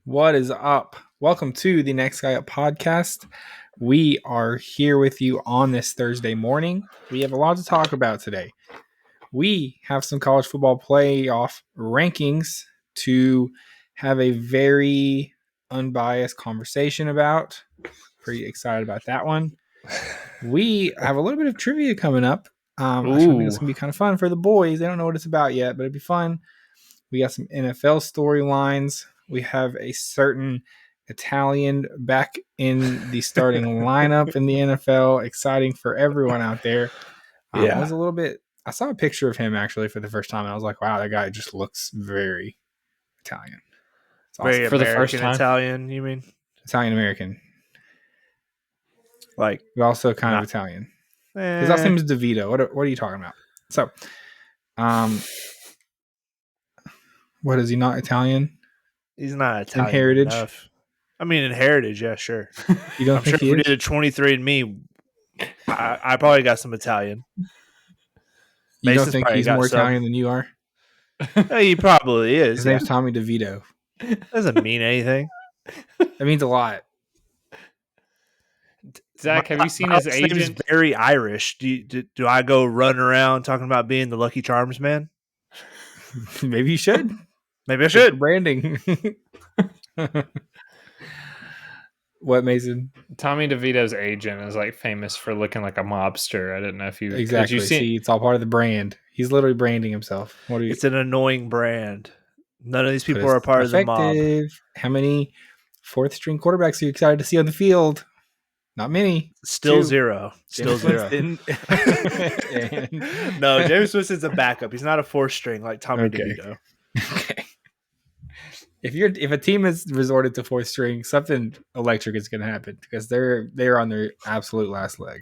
What is up? Welcome to the Next Guy Up podcast. We are here with you on this Thursday morning. We have a lot to talk about today. We have some college football playoff rankings to have a very unbiased conversation about. Pretty excited about that one. We have a little bit of trivia coming up. I think it's going to be kind of fun for the boys. They don't know what it's about yet, but it'd be fun. We got some NFL storylines. We have a certain Italian back in the starting lineup in the NFL. Exciting for everyone out there. It was a little bit. I saw a picture of him actually for the first time, and I was like, "Wow, that guy just looks very Italian." It's awesome. Very for American the first time. Italian, you mean? Italian American, like, but also kind of Italian. His last name is Devito. What are you talking about? So, what is he not Italian? He's not Italian in heritage enough. I mean, in heritage, yeah, sure. You don't I'm think sure he if we is? did a 23andMe, I probably got some Italian. You don't think he's more Italian than you are? He probably is. His name's Tommy DeVito. Doesn't mean anything. That means a lot. Zach, have you seen his agent? His name is very Irish. Do I go run around talking about being the Lucky Charms man? Maybe you should. Maybe I should. Branding. What, Mason? Tommy DeVito's agent is like famous for looking like a mobster. I didn't know if you exactly. See, it's all part of the brand. He's literally branding himself. What are you? It's an annoying brand. None of these people are a part of the mob. How many fourth string quarterbacks are you excited to see on the field? Not many. Still zero. Still zero. No, James Winston's a backup. He's not a fourth string like Tommy DeVito. Okay. If a team has resorted to fourth string, something electric is going to happen because they're on their absolute last leg.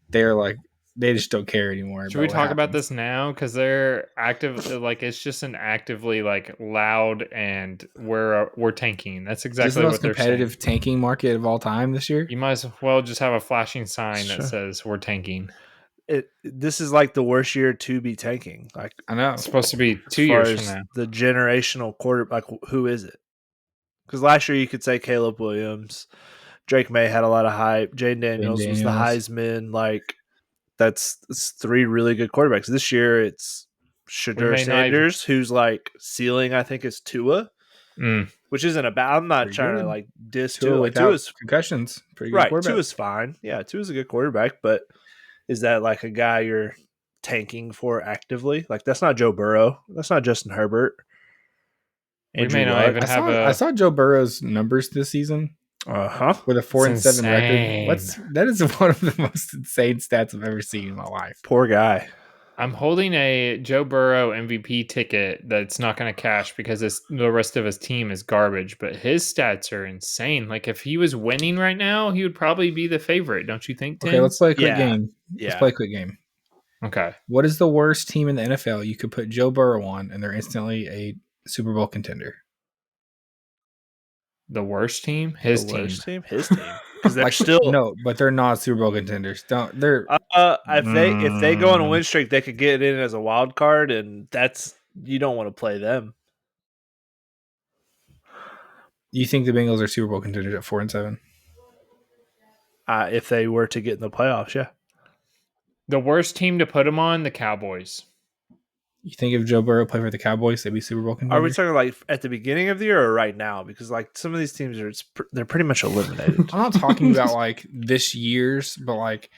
They just don't care anymore. Should we talk about this now? Because they're active. Like, it's just an actively like loud, and we're tanking. That's exactly what they're saying. This is the most competitive tanking market of all time this year. You might as well just have a flashing sign that says we're tanking. This is like the worst year to be tanking. Like, I know it's supposed to be 2 years from now. The generational quarterback. Like, who is it? Because last year you could say Caleb Williams, Drake May had a lot of hype. Jane Daniels was the Heisman. Like, that's three really good quarterbacks. This year it's Shedeur Sanders, who's like ceiling. I think is Tua, which isn't a bad. I'm not trying to like diss Tua. Like, Tua's concussions, pretty good. Right, Tua's fine. Yeah, Tua's a good quarterback, but is that like a guy you're tanking for actively? Like, that's not Joe Burrow. That's not Justin Herbert. We may not even have I saw Joe Burrow's numbers this season. With a 4-7 record. That is one of the most insane stats I've ever seen in my life. Poor guy. I'm holding a Joe Burrow MVP ticket that's not going to cash because the rest of his team is garbage, but his stats are insane. Like, if he was winning right now, he would probably be the favorite, don't you think, Tim? Okay, let's play a quick game. Let's play a quick game. Okay. What is the worst team in the NFL you could put Joe Burrow on and they're instantly a Super Bowl contender? The worst team? His team. His team. Because they're still but they're not Super Bowl contenders. If they go on a win streak, they could get in as a wild card, and you don't want to play them. You think the Bengals are Super Bowl contenders at 4-7? If they were to get in the playoffs, yeah. The worst team to put them on, the Cowboys. You think if Joe Burrow played for the Cowboys, they'd be Super Bowl contenders? Are we talking like at the beginning of the year or right now? Because like some of these teams they're pretty much eliminated. I'm not talking about like this year's, but like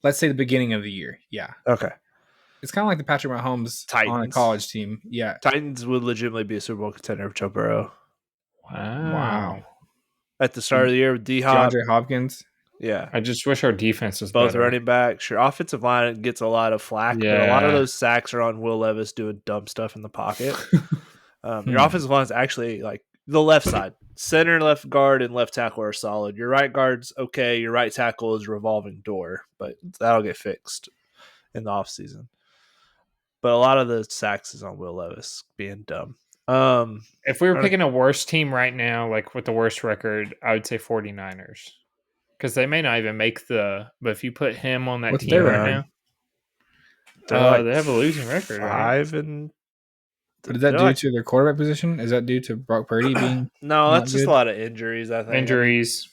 let's say the beginning of the year. Yeah. Okay. It's kind of like the Patrick Mahomes Titans. On a college team. Yeah. Titans would legitimately be a Super Bowl contender for Joe Burrow. Wow. At the start of the year with D-Hop. DeAndre Hopkins. Yeah. I just wish our defense was both better. Running back. Sure, offensive line gets a lot of flack, but a lot of those sacks are on Will Levis doing dumb stuff in the pocket. Your offensive line is actually like the left side. Center, left guard, and left tackle are solid. Your right guard's okay. Your right tackle is a revolving door, but that'll get fixed in the offseason. But a lot of the sacks is on Will Levis being dumb. If we were picking a worst team right now, like with the worst record, I would say 49ers. Because they may not even make but if you put him on that team right now, they have a losing record. What is that due to their quarterback position? Is that due to Brock Purdy being no, not that's just good? a lot of injuries, I think. Injuries.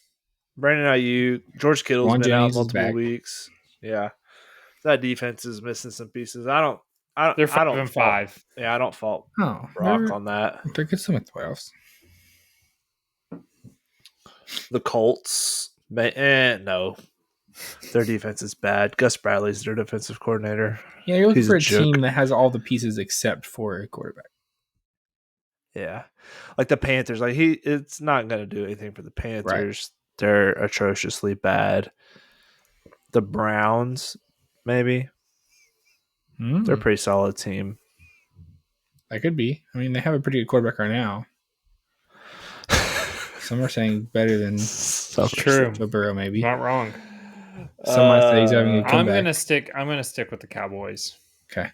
Brandon Ayuk, George Kittle's Ron been Jennings out is multiple back. weeks. Yeah. That defense is missing some pieces. I don't They're 5 don't and fault, 5. Yeah, I don't fault Oh, Brock on that. They're good still in the playoffs. The Colts, no. Their defense is bad. Gus Bradley's their defensive coordinator. Yeah, you're looking He's for a a joke. team that has all the pieces except for a quarterback. Yeah. Like the Panthers, it's not going to do anything for the Panthers. Right. They're atrociously bad. The Browns, maybe. They're a pretty solid team. That could be. I mean, they have a pretty good quarterback right now. Some are saying better than Joe Burrow, maybe. Not wrong. Some might say he's having a comeback. I'm gonna stick with the Cowboys. Okay.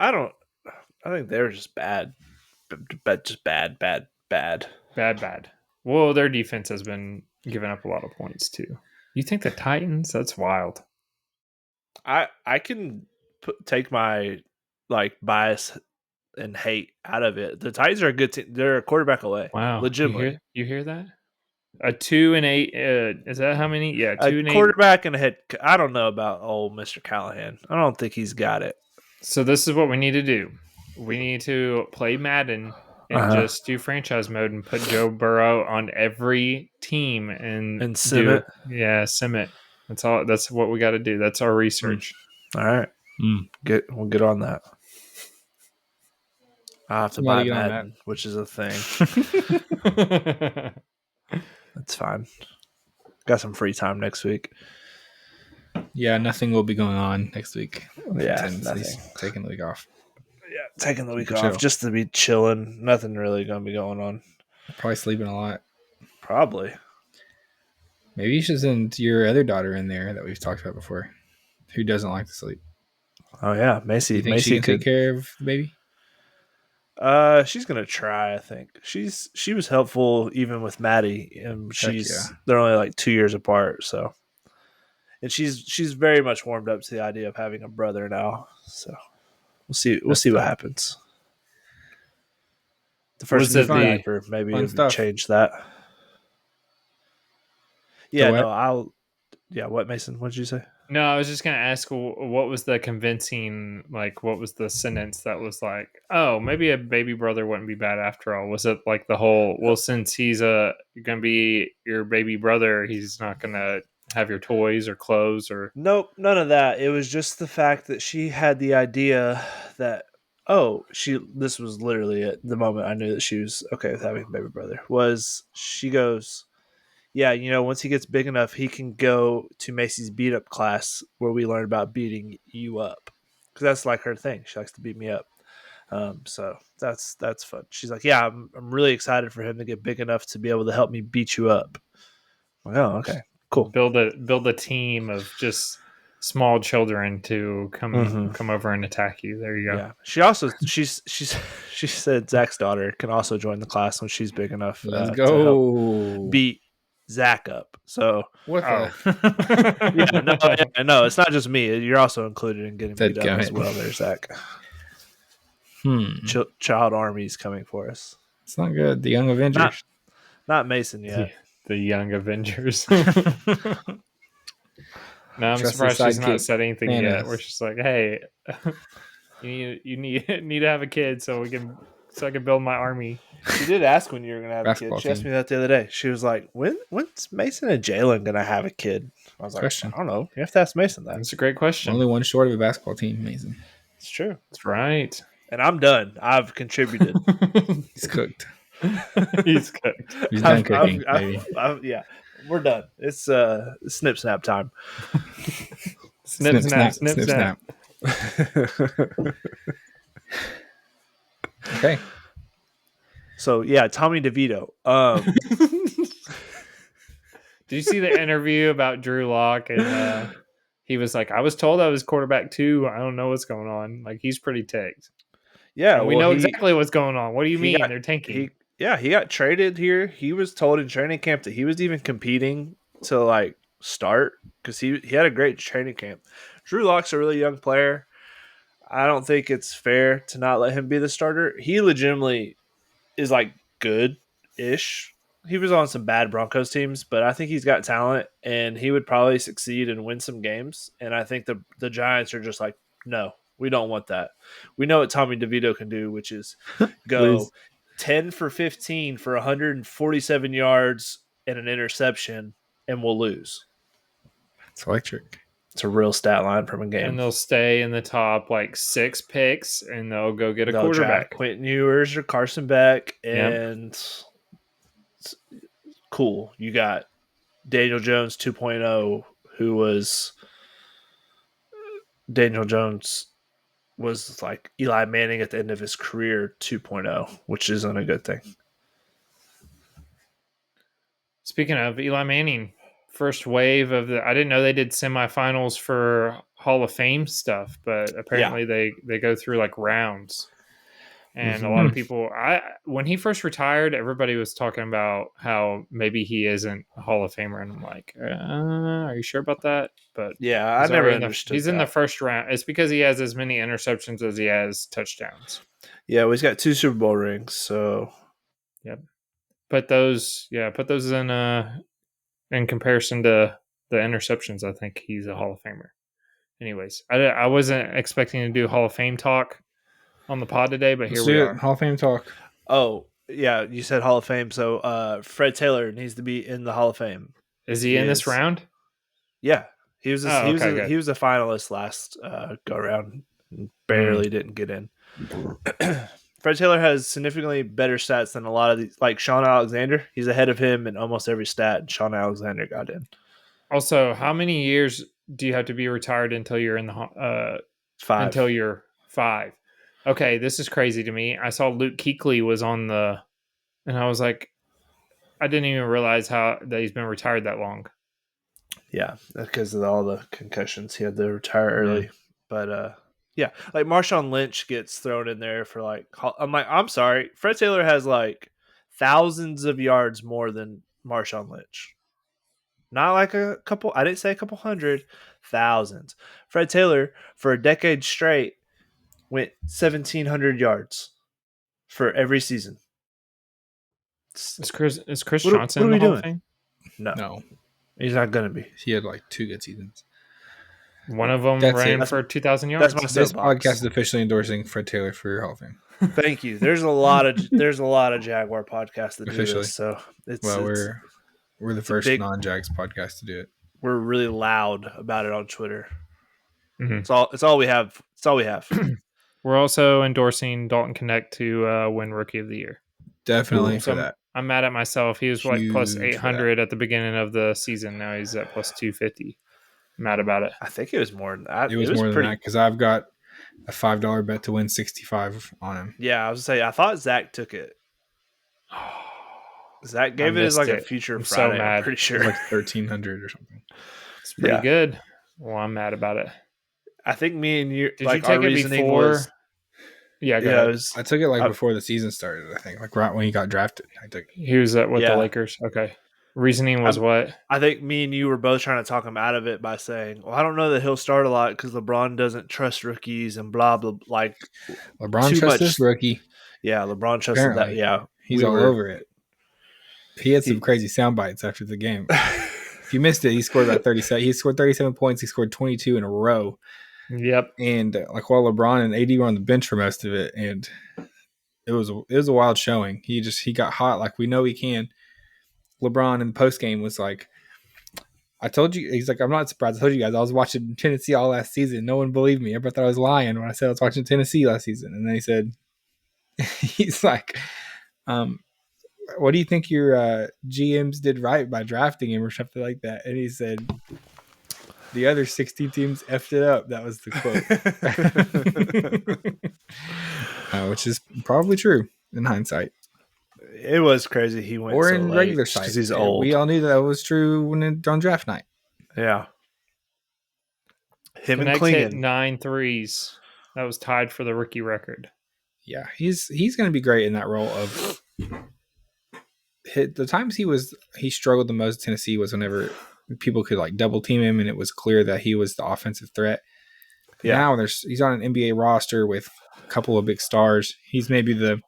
I think they're just bad. Just bad. Bad. Well, their defense has been giving up a lot of points too. You think the Titans? That's wild. I can take my bias and hate out of it. The Titans are a good team. They're a quarterback away. Wow, legitimately. You hear that? A 2-8. Is that how many? Yeah, 2-8. Quarterback and a head. I don't know about old Mr. Callahan. I don't think he's got it. So this is what we need to do. We need to play Madden and just do franchise mode and put Joe Burrow on every team and sim it. Yeah, sim it. That's all. That's what we got to do. That's our research. All right. We'll get on that. I have to buy Madden, which is a thing. That's fine. Got some free time next week. Yeah, nothing will be going on next week. Yeah, nothing. Taking the week off. Yeah, taking the week off just to be chilling. Nothing really going to be going on. Probably sleeping a lot. Probably. Maybe you should send your other daughter in there that we've talked about before, who doesn't like to sleep. Oh yeah, Macy. You think she can take care of the baby? She's gonna try. I think she was helpful even with Maddie, and they're only 2 years apart. So, and she's very much warmed up to the idea of having a brother now. So we'll see what happens. The first diaper, maybe it'll change that. Yeah, what, Mason? What did you say? No, I was just going to ask, what was the convincing, what was the sentence that was like, oh, maybe a baby brother wouldn't be bad after all? Was it the whole, well, since he's going to be your baby brother, he's not going to have your toys or clothes or? Nope, none of that. It was just the fact that she had the idea that, this was literally it. The moment I knew that she was okay with having a baby brother was she goes, yeah, once he gets big enough, he can go to Macy's beat up class where we learn about beating you up. Because that's her thing. She likes to beat me up. So that's fun. She's like, yeah, I'm really excited for him to get big enough to be able to help me beat you up. I'm like, oh, okay, cool. Build a team of just small children to come over and attack you. There you go. Yeah. She also she said Zach's daughter can also join the class when she's big enough. Let's to go help beat Zach up. So what? No, it's not just me. You're also included in getting beat up as well. There's Zach. Child armies coming for us. It's not good. The Young Avengers. Not Mason yet. The Young Avengers. No, I'm surprised she's not said anything yet. We're just like, hey, you need to have a kid so I can build my army. She did ask when you were gonna have a kid. She asked me that the other day. She was like, when's Mason and Jalen gonna have a kid? I was like, I don't know. You have to ask Mason that. That's a great question. Only one short of a basketball team, Mason. It's true. That's right. And I'm done. I've contributed. He's cooked. He's cooked. He's done cooking. Yeah. We're done. It's snip snap time. snip snap. Okay. So yeah, Tommy DeVito. Did you see the interview about Drew Lock? And he was like, I was told I was quarterback too. I don't know what's going on. He's pretty ticked. Yeah, and we know exactly what's going on. What do you mean they're tanking? He got traded here. He was told in training camp that he was even competing to start because he had a great training camp. Drew Lock's a really young player. I don't think it's fair to not let him be the starter. He legitimately is like good-ish. He was on some bad Broncos teams, but I think he's got talent, and he would probably succeed and win some games. And I think the Giants are just like, no, we don't want that. We know what Tommy DeVito can do, which is go 10 for 15 for 147 yards and an interception, and we'll lose. It's electric. It's a real stat line from a game. And they'll stay in the top 6 picks, and they'll go get a quarterback. Quentin Ewers or Carson Beck, and cool. You got Daniel Jones 2.0, who was Daniel Jones was like Eli Manning at the end of his career 2.0, which isn't a good thing. Speaking of Eli Manning, first wave of I didn't know they did semifinals for Hall of Fame stuff, but apparently they go through rounds. And a lot of people, when he first retired, everybody was talking about how maybe he isn't a Hall of Famer, and I'm like, are you sure about that? But yeah, I never understood. He's in the first round. It's because he has as many interceptions as he has touchdowns. Yeah, well, he's got 2 Super Bowl rings, so yep. Put those in comparison to the interceptions. I think he's a Hall of Famer. Anyways, I wasn't expecting to do Hall of Fame talk on the pod today, but here we are. Hall of Fame talk. Oh, yeah, you said Hall of Fame, so Fred Taylor needs to be in the Hall of Fame. Is he in this round? Yeah. He was a finalist last go around and barely didn't get in. Fred Taylor has significantly better stats than a lot of these, like Sean Alexander. He's ahead of him in almost every stat, and Sean Alexander got in. Also, how many years do you have to be retired until you're in the 5? Until you're 5. Okay, this is crazy to me. I saw Luke Kuechly was on and I was like, I didn't even realize that he's been retired that long. Yeah, because of all the concussions, he had to retire early. But yeah, like Marshawn Lynch gets thrown in there for I'm sorry, Fred Taylor has thousands of yards more than Marshawn Lynch. Not a couple. I didn't say a couple hundred, thousands. Fred Taylor for a decade straight went 1,700 yards for every season. Is Chris Johnson in the Hall of Fame? No, he's not gonna be. He had 2 good seasons. One of them ran for 2,000 yards. This podcast is officially endorsing Fred Taylor for Hall of Fame. Thank you. There's a lot of Jaguar podcasts that do this. So we're the first non-Jags podcast to do it. We're really loud about it on Twitter. Mm-hmm. It's all we have. It's all we have. We're also endorsing Dalton Connect to win Rookie of the Year. Definitely for that. I'm mad at myself. He was plus 800 at the beginning of the season. Now he's at plus 250. I'm mad about it. I think it was more than that. It was more than that because I've got a $5 bet to win 65 on him. Yeah, I was going to say, I thought Zach took it. Zach gave it as a future Friday. I'm pretty sure. It was 1,300 or something. It's pretty good. Well, I'm mad about it. I think me and you, Did you take it before? Yeah, I took it before the season started. I think right when he got drafted. I took. He was at the Lakers. Okay. Reasoning was what? I think me and you were both trying to talk him out of it by saying, "Well, I don't know that he'll start a lot because LeBron doesn't trust rookies and blah blah." LeBron trusts his rookie. Yeah, LeBron trusted that. Yeah, he's all over it. He had some crazy sound bites after the game. If you missed it, he scored about 37. He scored 37 points. He scored 22 in a row. Yep. And while LeBron and AD were on the bench for most of it, and it was a wild showing. He got hot like we know he can. LeBron in the post game was like, I told you, he's like, I'm not surprised. I told you guys I was watching Tennessee all last season. No one believed me. Everybody thought I was lying when I said I was watching Tennessee last season. And then he said, he's like, what do you think your GMs did right by drafting him or something like that? And he said, the other 60 teams effed it up. That was the quote. Which is probably true in hindsight. It was crazy. He went or in regular sight because he's old. We all knew that was true on draft night. Yeah. Him and Klingon hit 9 threes. That was tied for the rookie record. Yeah, he's going to be great in that role of. The times he struggled the most in Tennessee was whenever people could double team him and it was clear that he was the offensive threat. But now he's on an NBA roster with a couple of big stars. He's maybe the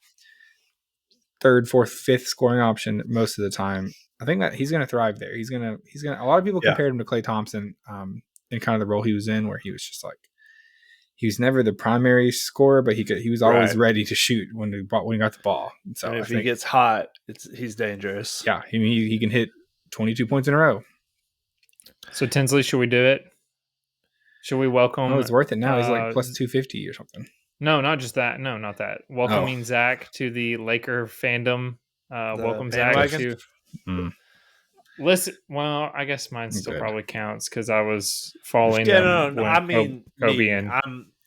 third, fourth, fifth scoring option most of the time. I think that he's going to thrive there. He's going to. A lot of people compared him to Klay Thompson in kind of the role he was in, where he was just like he was never the primary scorer, but he was always ready to shoot when he got the ball. So and if he gets hot, he's dangerous. Yeah, he can hit 22 points in a row. So Tinsley, should we do it? Should we welcome? Oh, it's worth it now. He's like plus 250 or something. No, not just that. No, not that. Welcoming Zach to the Laker fandom. Welcome Zach to. Listen, well, I guess mine still probably counts because I was following them. I mean, Kobe and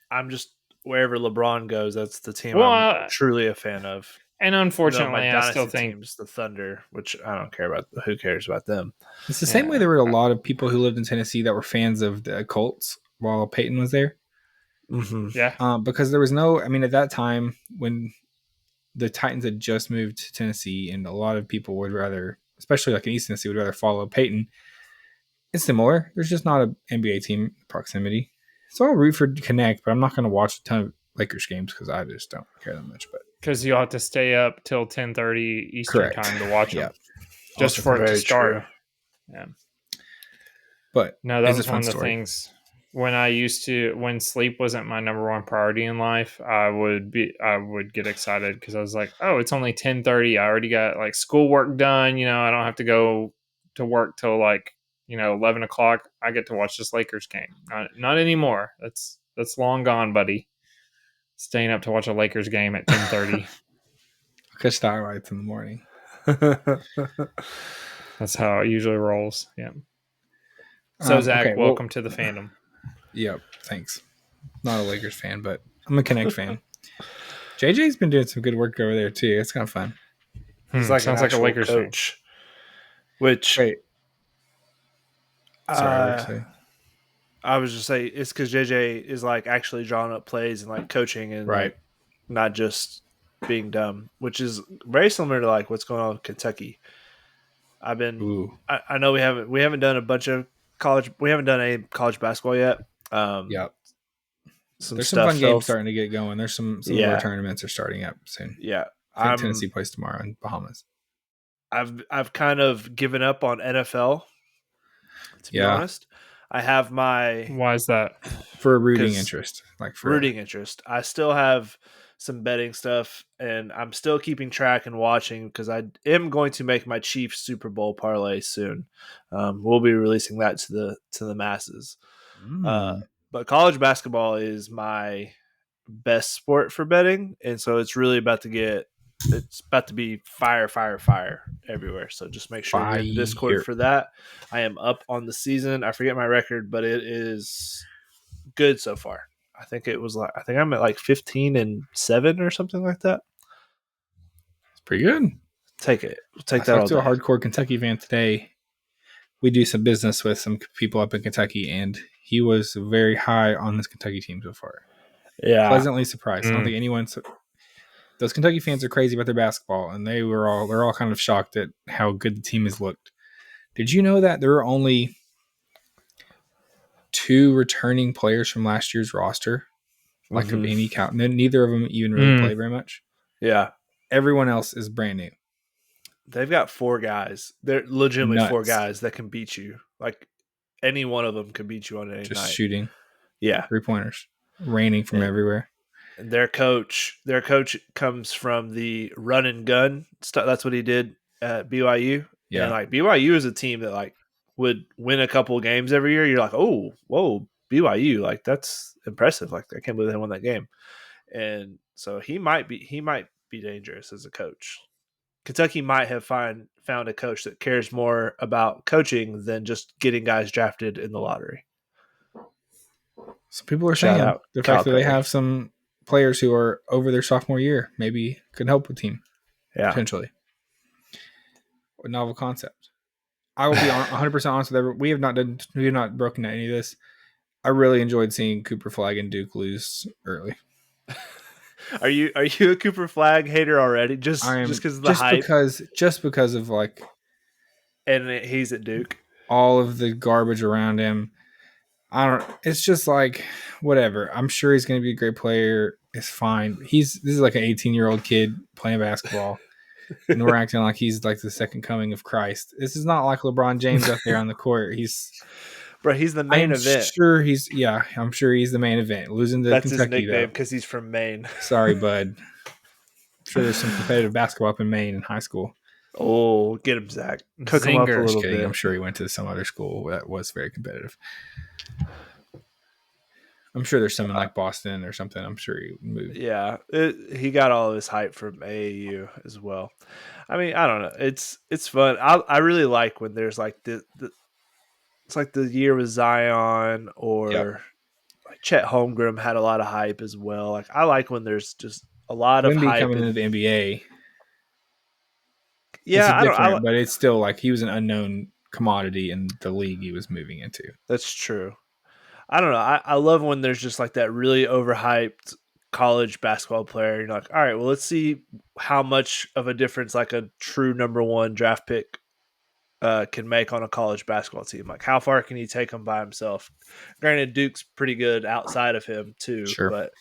I'm just wherever LeBron goes. That's the team I'm truly a fan of. And unfortunately, I still think team's the Thunder, which I don't care about. Who cares about them? It's the same way there were a lot of people who lived in Tennessee that were fans of the Colts while Peyton was there. Mm-hmm. Yeah, because there was no. I mean, at that time when the Titans had just moved to Tennessee, and a lot of people would rather, especially like in East Tennessee, would rather follow Peyton. It's similar. There's just not an NBA team proximity. So I'll root for Connect, but I'm not going to watch a ton of Lakers games because I just don't care that much. But because you'll have to stay up till 10:30 Eastern time to watch them, just also for it to start. True. Yeah, but no, that was one of the things. When sleep wasn't my number one priority in life, I would get excited because I was like, oh, it's only 10:30. I already got like schoolwork done. I don't have to go to work till 11 o'clock. I get to watch this Lakers game. Not anymore. That's long gone, buddy. Staying up to watch a Lakers game at 10:30. Catch starlights in the morning. That's how it usually rolls. Yeah. So Zach, welcome to the fandom. Yep, thanks. Not a Lakers fan, but I'm a Connect fan. JJ's been doing some good work over there too. It's kind of fun. He's sounds like a Lakers coach. Fan. Which I was just saying it's because JJ is like actually drawing up plays and like coaching and like not just being dumb, which is very similar to like what's going on with Kentucky. I know we haven't done a bunch of college. We haven't done any college basketball yet. There's some fun games starting to get going. There's some more tournaments are starting up soon. Yeah, I think Tennessee plays tomorrow in Bahamas. I've kind of given up on NFL. To be honest, I have my. Why is that? For a rooting interest, interest. I still have some betting stuff, and I'm still keeping track and watching because I am going to make my Chiefs Super Bowl parlay soon. We'll be releasing that to the masses. But college basketball is my best sport for betting, and so it's really about to be fire everywhere. So just make sure you're in the Discord for that. I am up on the season. I forget my record, but it is good so far. I think I'm at like 15-7 or something like that. It's pretty good. Take it. I talked to a hardcore Kentucky fan today. We do some business with some people up in Kentucky, and he was very high on this Kentucky team so far. Yeah, pleasantly surprised. I don't think anyone. Those Kentucky fans are crazy about their basketball, and they're all kind of shocked at how good the team has looked. Did you know that there are only 2 returning players from last year's roster? Like of any count, neither of them even really play very much. Yeah, everyone else is brand new. They've got 4 guys. They're legitimately 4 guys that can beat you. Like any one of them can beat you on any night. Just shooting. Yeah, 3-pointers, raining from everywhere. And their coach comes from the run and gun stuff. That's what he did at BYU. Yeah, and like BYU is a team that like would win a couple of games every year. You're like, oh, whoa, BYU, like that's impressive. Like I can't believe they won that game. And so he might be dangerous as a coach. Kentucky might have found a coach that cares more about coaching than just getting guys drafted in the lottery. So people are saying the fact that they have some players who are over their sophomore year maybe could help the team. Yeah, potentially. A novel concept. I will be 100% honest with everyone. We have not broken down any of this. I really enjoyed seeing Cooper Flag and Duke lose early. Are you a Cooper Flag hater already? Just because of the hype? Just because of like, and he's at Duke. All of the garbage around him. It's just like whatever. I'm sure he's going to be a great player. It's fine. This is like an 18-year-old kid playing basketball, and we're acting like he's like the second coming of Christ. This is not like LeBron James out there on the court. He's the main event. I'm sure he's the main event. Losing to That's Kentucky, his nickname because he's from Maine. Sorry, bud. I'm sure there's some competitive basketball up in Maine in high school. Oh, get him, Zach. Cook him up a little bit. I'm sure he went to some other school that was very competitive. I'm sure there's something like Boston or something. I'm sure he moved. Yeah, he got all of his hype from AAU as well. I mean, I don't know. It's fun. I really like when there's like it's like the year with Zion or like Chet Holmgren had a lot of hype as well. Like I like when there's just a lot of hype coming into the NBA. Yeah, but it's still like he was an unknown commodity in the league he was moving into. That's true. I don't know. I love when there's just like that really overhyped college basketball player. You're like, all right, well, let's see how much of a difference like a true number one draft pick can make on a college basketball team. Like, how far can he take him by himself? Granted, Duke's pretty good outside of him too, but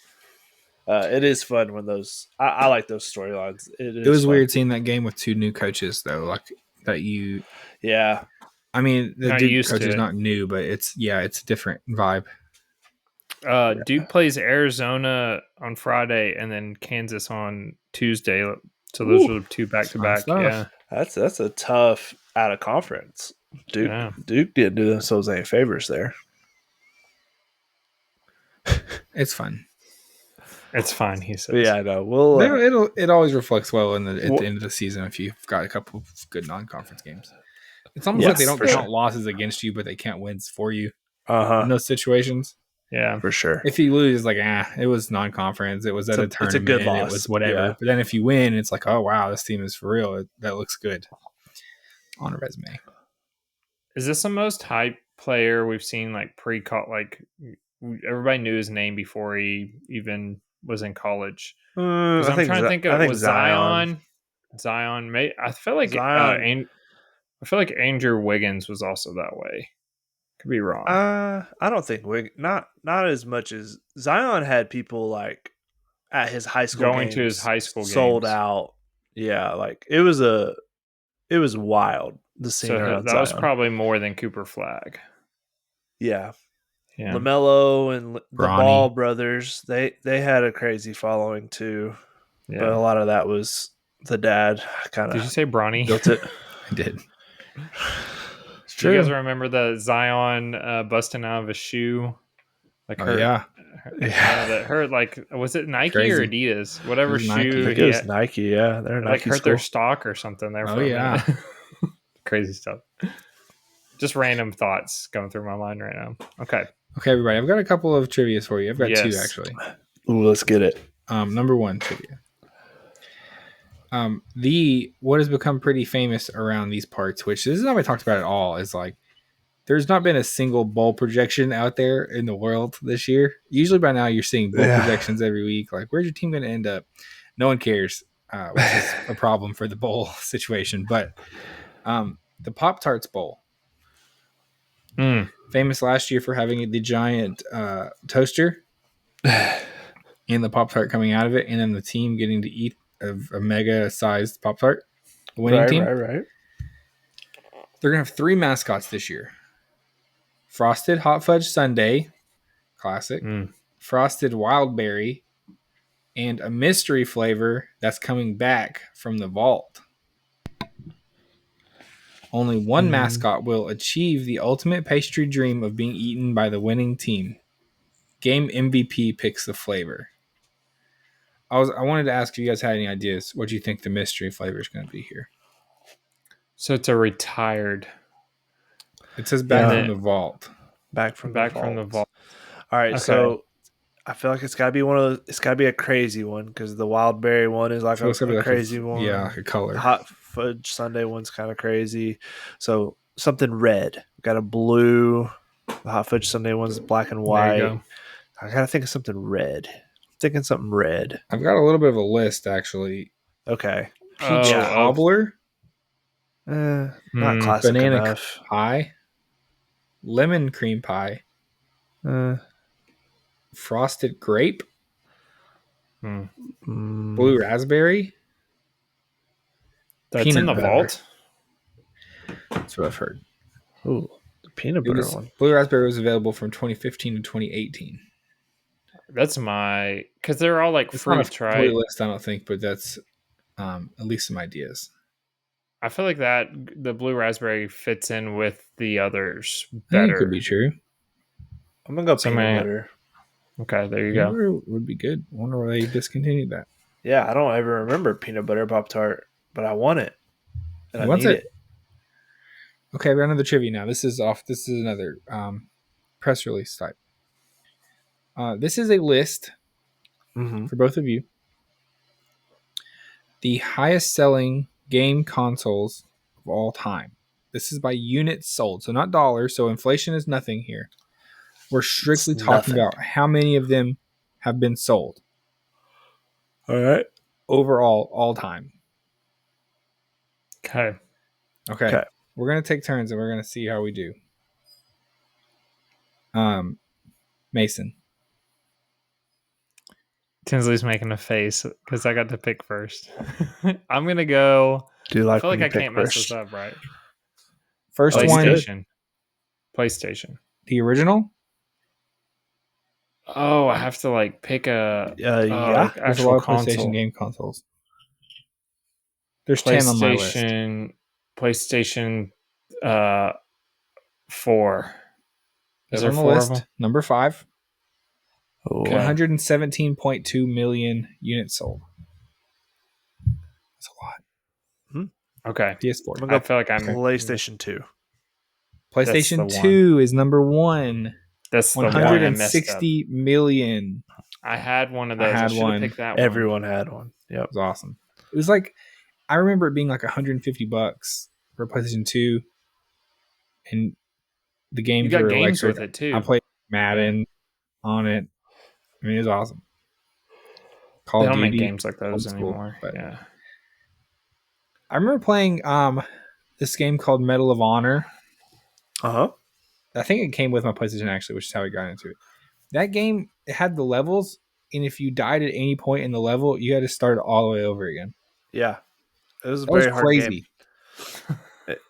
it is fun when those. I like those storylines. It was weird seeing that game with two new coaches though. Like that you. Yeah. I mean, the Duke coach is not new, but it's a different vibe. Duke plays Arizona on Friday and then Kansas on Tuesday. So those are the two back-to-back. Yeah, that's a tough out of conference. Duke didn't do themselves any favors there. It's fun. It's fine, he says. Yeah, I know. It always reflects well at the end of the season if you've got a couple of good non-conference games. It's almost like they don't count losses against you, but they count wins for you in those situations. Yeah, for sure. If you lose, like, it was non-conference. It was at a tournament. It's a good loss. It was whatever. Yeah. But then if you win, it's like, oh, wow, this team is for real. That looks good on a resume. Is this the most hype player we've seen, like, like, everybody knew his name before he even was in college? Because I'm trying to think of it. Was Zion? Zion, I feel like I feel like Andrew Wiggins was also that way. Could be wrong. I don't think not as much as Zion had people like at his high school going to his high school sold games. Out. Yeah, like it was wild. The scene around that Zion. Was probably more than Cooper Flag. Yeah. LaMelo and the Ball brothers, they had a crazy following too. Yeah. But a lot of that was the dad kind of. Did you say Bronny? Built it. I did. Do you guys remember the Zion busting out of a shoe? Like that hurt. Like, was it Nike crazy. Or Adidas? Whatever shoe. I think it was Nike. Yeah, they're Nike. Like hurt their stock or something. There. Crazy stuff. Just random thoughts going through my mind right now. Okay, everybody. I've got a couple of trivias for you. I've got two actually. Ooh, let's get it. Number one trivia. What has become pretty famous around these parts, which this is not what I talked about at all, is like there's not been a single bowl projection out there in the world this year. Usually by now you're seeing bowl projections every week. Like, where's your team going to end up? No one cares, which is a problem for the bowl situation. But the Pop-Tarts Bowl, famous last year for having the giant toaster and the Pop-Tart coming out of it, and then the team getting to eat a mega-sized Pop-Tart, the winning team. Right. They're going to have 3 mascots this year. Frosted Hot Fudge Sundae, classic. Frosted Wild Berry, and a mystery flavor that's coming back from the vault. Only one mascot will achieve the ultimate pastry dream of being eaten by the winning team. Game MVP picks the flavor. I wanted to ask if you guys had any ideas. What do you think the mystery flavor is going to be here? So it's a retired. It says back from the vault. Back from the vault. All right, okay. So I feel like it's got to be one of those. It's got to be a crazy one because the wild berry one is like a crazy one. Yeah, like a color. The hot fudge sundae one's kind of crazy. So something red. We got a blue. The hot fudge sundae one's black and white. I got to think of something red. Thinking something red. I've got a little bit of a list actually. Okay. Peach cobbler. Not classic banana enough. pie. Lemon cream pie. Frosted grape, Hmm. blue raspberry. That's Peanut in the butter. vault. That's what I've heard. Ooh, the peanut butter one. Blue raspberry was available from 2015 to 2018. That's because they're all like It's not a fruits, complete right? list, I don't think, but that's at least some ideas. I feel like that the blue raspberry fits in with the others I think better. it could be true. I'm gonna go peanut butter. Okay, there you Peanut go. butter would be good. I wonder why they discontinued that. Yeah, I don't ever remember peanut butter Pop-Tart, but I want it. And I What's need it? Okay, we're on another trivia now. This is another press release type. This is a list for both of you. The highest selling game consoles of all time. This is by units sold, so not dollars. So inflation is nothing here. We're strictly talking about how many of them have been sold. All right. Overall, all time. Okay. We're going to take turns and we're going to see how we do. Mason. Tinsley's making a face because I got to pick first. I'm going to go. Do you like I feel like when I you pick can't mess first? this up, right? First one. PlayStation. The original? Oh, I have to like pick a yeah. There's a lot of console. PlayStation game consoles. There's 10 on my list. PlayStation 4. Is there on the list? Number 5. Okay. 117.2 million units sold. That's a lot. Okay. PS4. I feel like I'm PlayStation 2. PlayStation 2 is number 1. That's the 160 million. I had one of those. I should have picked that one. Everyone had one. Yep. It was awesome. It was like, I remember it being like $150 for PlayStation 2. And the games you got were games electric. with it too. I played Madden on it. I mean, it was awesome. Call they of don't Duty, make games like those anymore. But yeah. I remember playing this game called Medal of Honor. I think it came with my PlayStation actually, which is how we got into it. That game, it had the levels, and if you died at any point in the level, you had to start all the way over again. Yeah, it was a very hard game.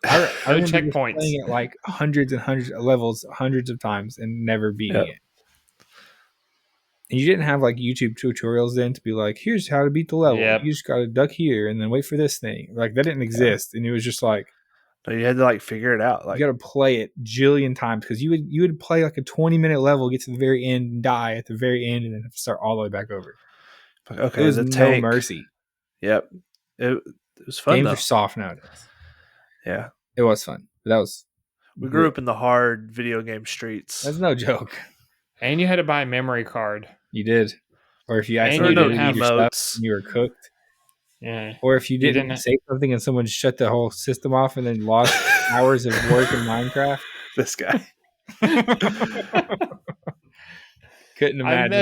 I remember checkpoints. Playing it like hundreds and hundreds of levels, hundreds of times, and never beating it. And you didn't have like YouTube tutorials then to be like, here's how to beat the level. Yep. You just got to duck here and then wait for this thing. Like that didn't exist, and it was just like. No, you had to like figure it out. Like you got to play it jillion times because you would play like a 20-minute level, get to the very end, and die at the very end, and then have to start all the way back over. Okay, it was no mercy. Yep, it was fun. Games are soft nowadays. Yeah, it was fun. But that was. We grew up in the hard video game streets. That's no joke. And you had to buy a memory card. You did, or if you accidentally didn't have your stuff, you were cooked. Yeah. Or if you didn't say something and someone shut the whole system off and then lost hours of work in Minecraft. This guy. Couldn't imagine.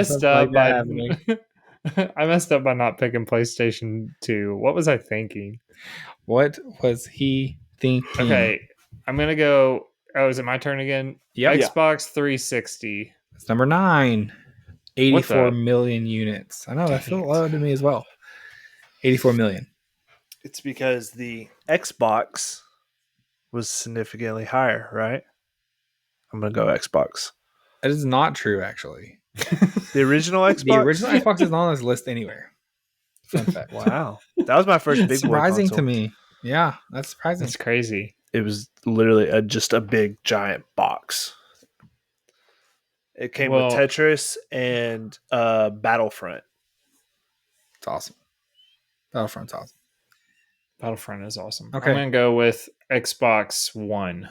I messed up by not picking PlayStation 2. What was I thinking? What was he thinking? Okay. I'm going to go. Oh, is it my turn again? Yep. Xbox 360. It's number 9. 84 million units. I know, that felt low to me as well. 84 million. It's because the Xbox was significantly higher, right? I'm going to go Xbox. That is not true, actually. The original Xbox? The original Xbox is not on this list anywhere. Fun fact. Wow. That was my first big surprising to me. Yeah, that's surprising. That's crazy. It was literally just a big, giant box. It came with Tetris and Battlefront. It's awesome. Battlefront's awesome. Battlefront is awesome. Okay. I'm going to go with Xbox One.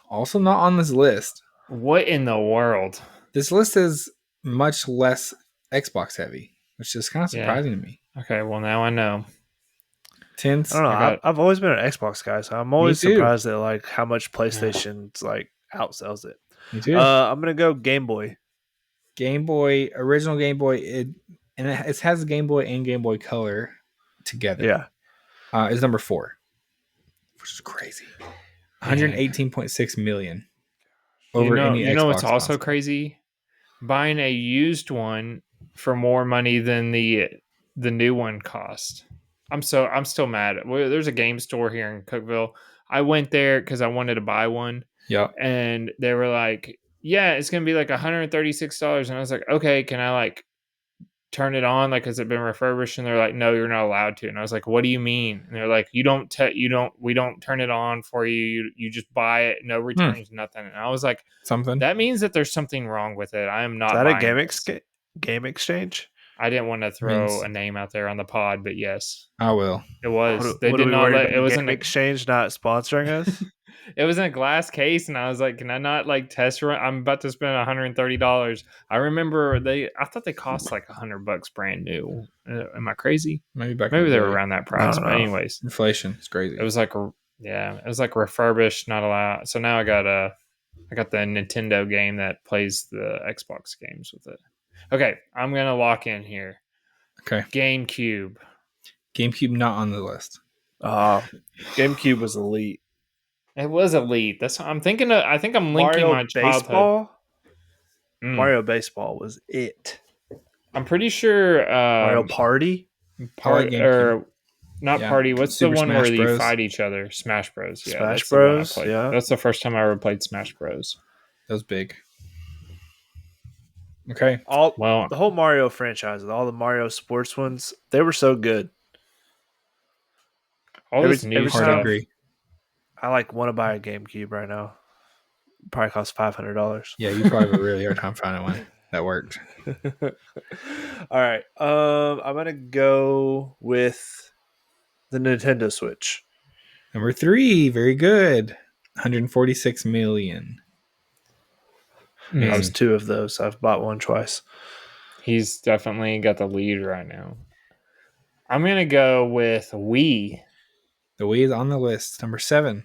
Also not on this list. What in the world? This list is much less Xbox heavy, which is kind of surprising to me. Okay, well now I know. Tense. I don't know. I've always been an Xbox guy, so I'm always surprised at like how much PlayStation's like outsells it. Me too. I'm gonna go Game Boy. Game Boy, original Game Boy, it has Game Boy and Game Boy Color together. Yeah, is number 4, which is crazy. 118.6 million. Over any Xbox. You know what's also crazy? buying a used one for more money than the new one cost. I'm still mad. There's a game store here in Cookeville. I went there because I wanted to buy one. Yeah. And they were like, yeah, it's going to be like $136. And I was like, okay, can I like turn it on? Like, has it been refurbished? And they're like, no, you're not allowed to. And I was like, what do you mean? And they're like, we don't turn it on for you. You just buy it. No returns, nothing. And I was like, something. That means that there's something wrong with it. I am not. Is that a buying game exchange? I didn't want to throw a name out there on the pod, but yes, I will. it was. They did not let it was an exchange not sponsoring us. It was in a glass case, and I was like, "Can I not like test run? I'm about to spend $130." I remember I thought they cost like $100 brand new. Am I crazy? Maybe they were around that price. But anyways, inflation is crazy. It was like refurbished, not allowed. So now I got the Nintendo game that plays the Xbox games with it. Okay, I'm gonna lock in here. Okay, GameCube not on the list. GameCube was elite. It was elite. That's what I'm thinking. I think I'm linking Mario my childhood. Baseball. Mario Baseball was it. I'm pretty sure Mario Party. Party. What's Super the one Smash where Bros. You fight each other? Smash Bros. Yeah, Smash Bros. Yeah, that's the first time I ever played Smash Bros. That was big. Okay. The whole Mario franchise, all the Mario sports ones, they were so good. All this new stuff. I agree. I want to buy a GameCube right now. Probably costs $500. Yeah, you probably have a really hard time finding one that worked. All right. I'm gonna go with the Nintendo Switch. Number 3, very good. 146 million. I was 2 of those. I've bought one twice. He's definitely got the lead right now. I'm gonna go with Wii. The Wii is on the list. Number 7.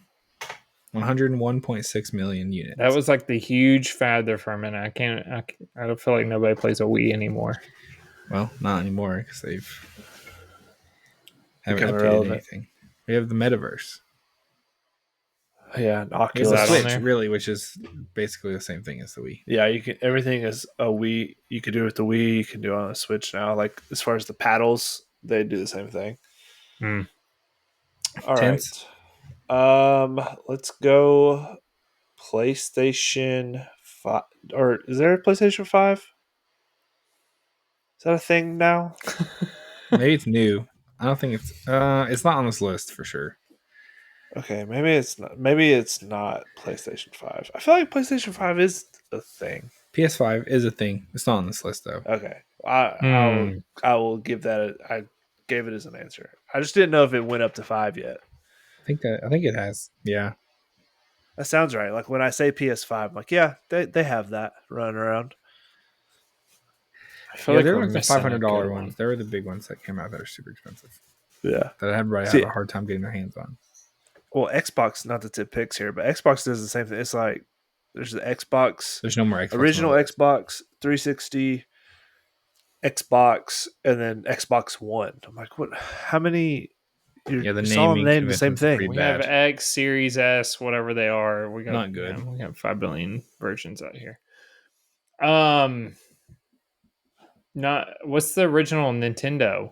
101.6 million units. That was like the huge fad there for a minute. I don't feel like nobody plays a Wii anymore. Well, not anymore because haven't updated anything. We have the metaverse. Yeah, an Oculus. The Switch, really, which is basically the same thing as the Wii. Yeah, you can. Everything is a Wii. You can do it with the Wii. You can do it on a Switch now. Like as far as the paddles, they do the same thing. All right. Let's go PlayStation 5. Or is there a PlayStation 5? Is that a thing now? Maybe it's new. I don't think it's not on this list for sure. Okay, maybe it's not. Maybe it's not PlayStation 5. I feel like PlayStation 5 is a thing. PS5 is a thing. It's not on this list though. Okay, I will give that. I gave it as an answer. I just didn't know if it went up to 5 yet. I think it has. Yeah, that sounds right. Like when I say PS5, I'm like, yeah, they have that running around. I feel like they're like the $500 ones. They were the big ones that came out that are super expensive. Yeah, that everybody had a hard time getting their hands on. Well, Xbox, not to tip picks here, but Xbox does the same thing. It's like there's the Xbox. There's no more Xbox. Original Xbox 360, Xbox, and then Xbox One. I'm like, what? How many? The naming named the same thing. We have X, Series S, whatever they are. We got not good. We have 5 billion versions out here. Not what's the original Nintendo?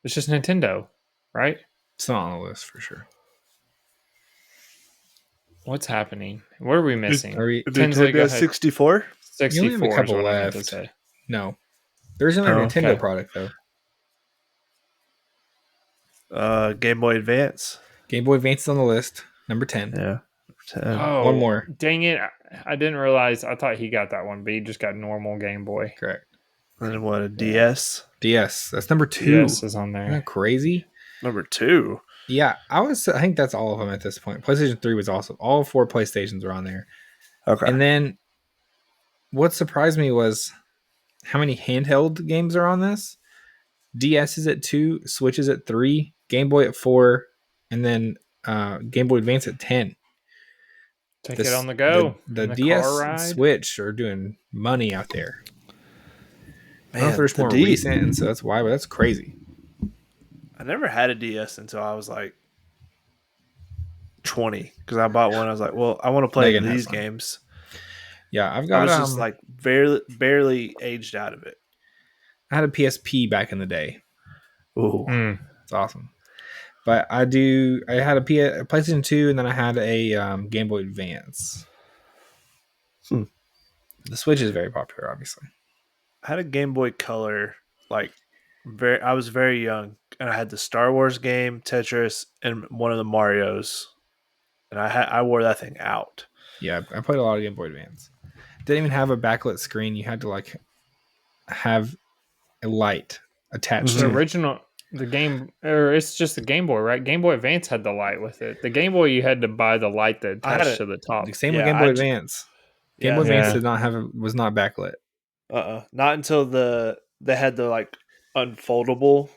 It's just Nintendo, right? It's not on the list for sure. What's happening? What are we missing? Nintendo 64? 64. You only have a couple left. No. There's another Nintendo product, though. Game Boy Advance. Game Boy Advance is on the list. Number 10. Yeah. 10. Oh, one more. Dang it. I didn't realize. I thought he got that one, but he just got normal Game Boy. Correct. And then what, a DS? DS. That's number 2. DS is on there. Isn't that crazy? Number 2. Yeah, I think that's all of them at this point. PlayStation 3 was also all 4 PlayStations were on there. Okay. And then what surprised me was how many handheld games are on this. DS is at 2, Switch is at 3, Game Boy at 4, and then Game Boy Advance at 10. Take it on the go. The DS and Switch are doing money out there. Man, I don't know if there's more recent, so that's why, but that's crazy. I never had a DS until I was like 20 because I bought one. I was like, well, I want to play these games. Yeah, I've I got was just like barely aged out of it. I had a PSP back in the day. Ooh. It's awesome. But I had a PlayStation 2, and then I had a Game Boy Advance. The Switch is very popular, obviously. I had a Game Boy Color, like I was very young, and I had the Star Wars game, Tetris, and one of the Marios, and I wore that thing out. Yeah, I played a lot of Game Boy Advance. Didn't even have a backlit screen. You had to like have a light attached The to it. original, it's just the Game Boy, right? Game Boy Advance had the light with it. The Game Boy, you had to buy the light that attached to the top. Same with Game Boy Advance. Game Boy Advance was not backlit. Not until they had the like unfoldable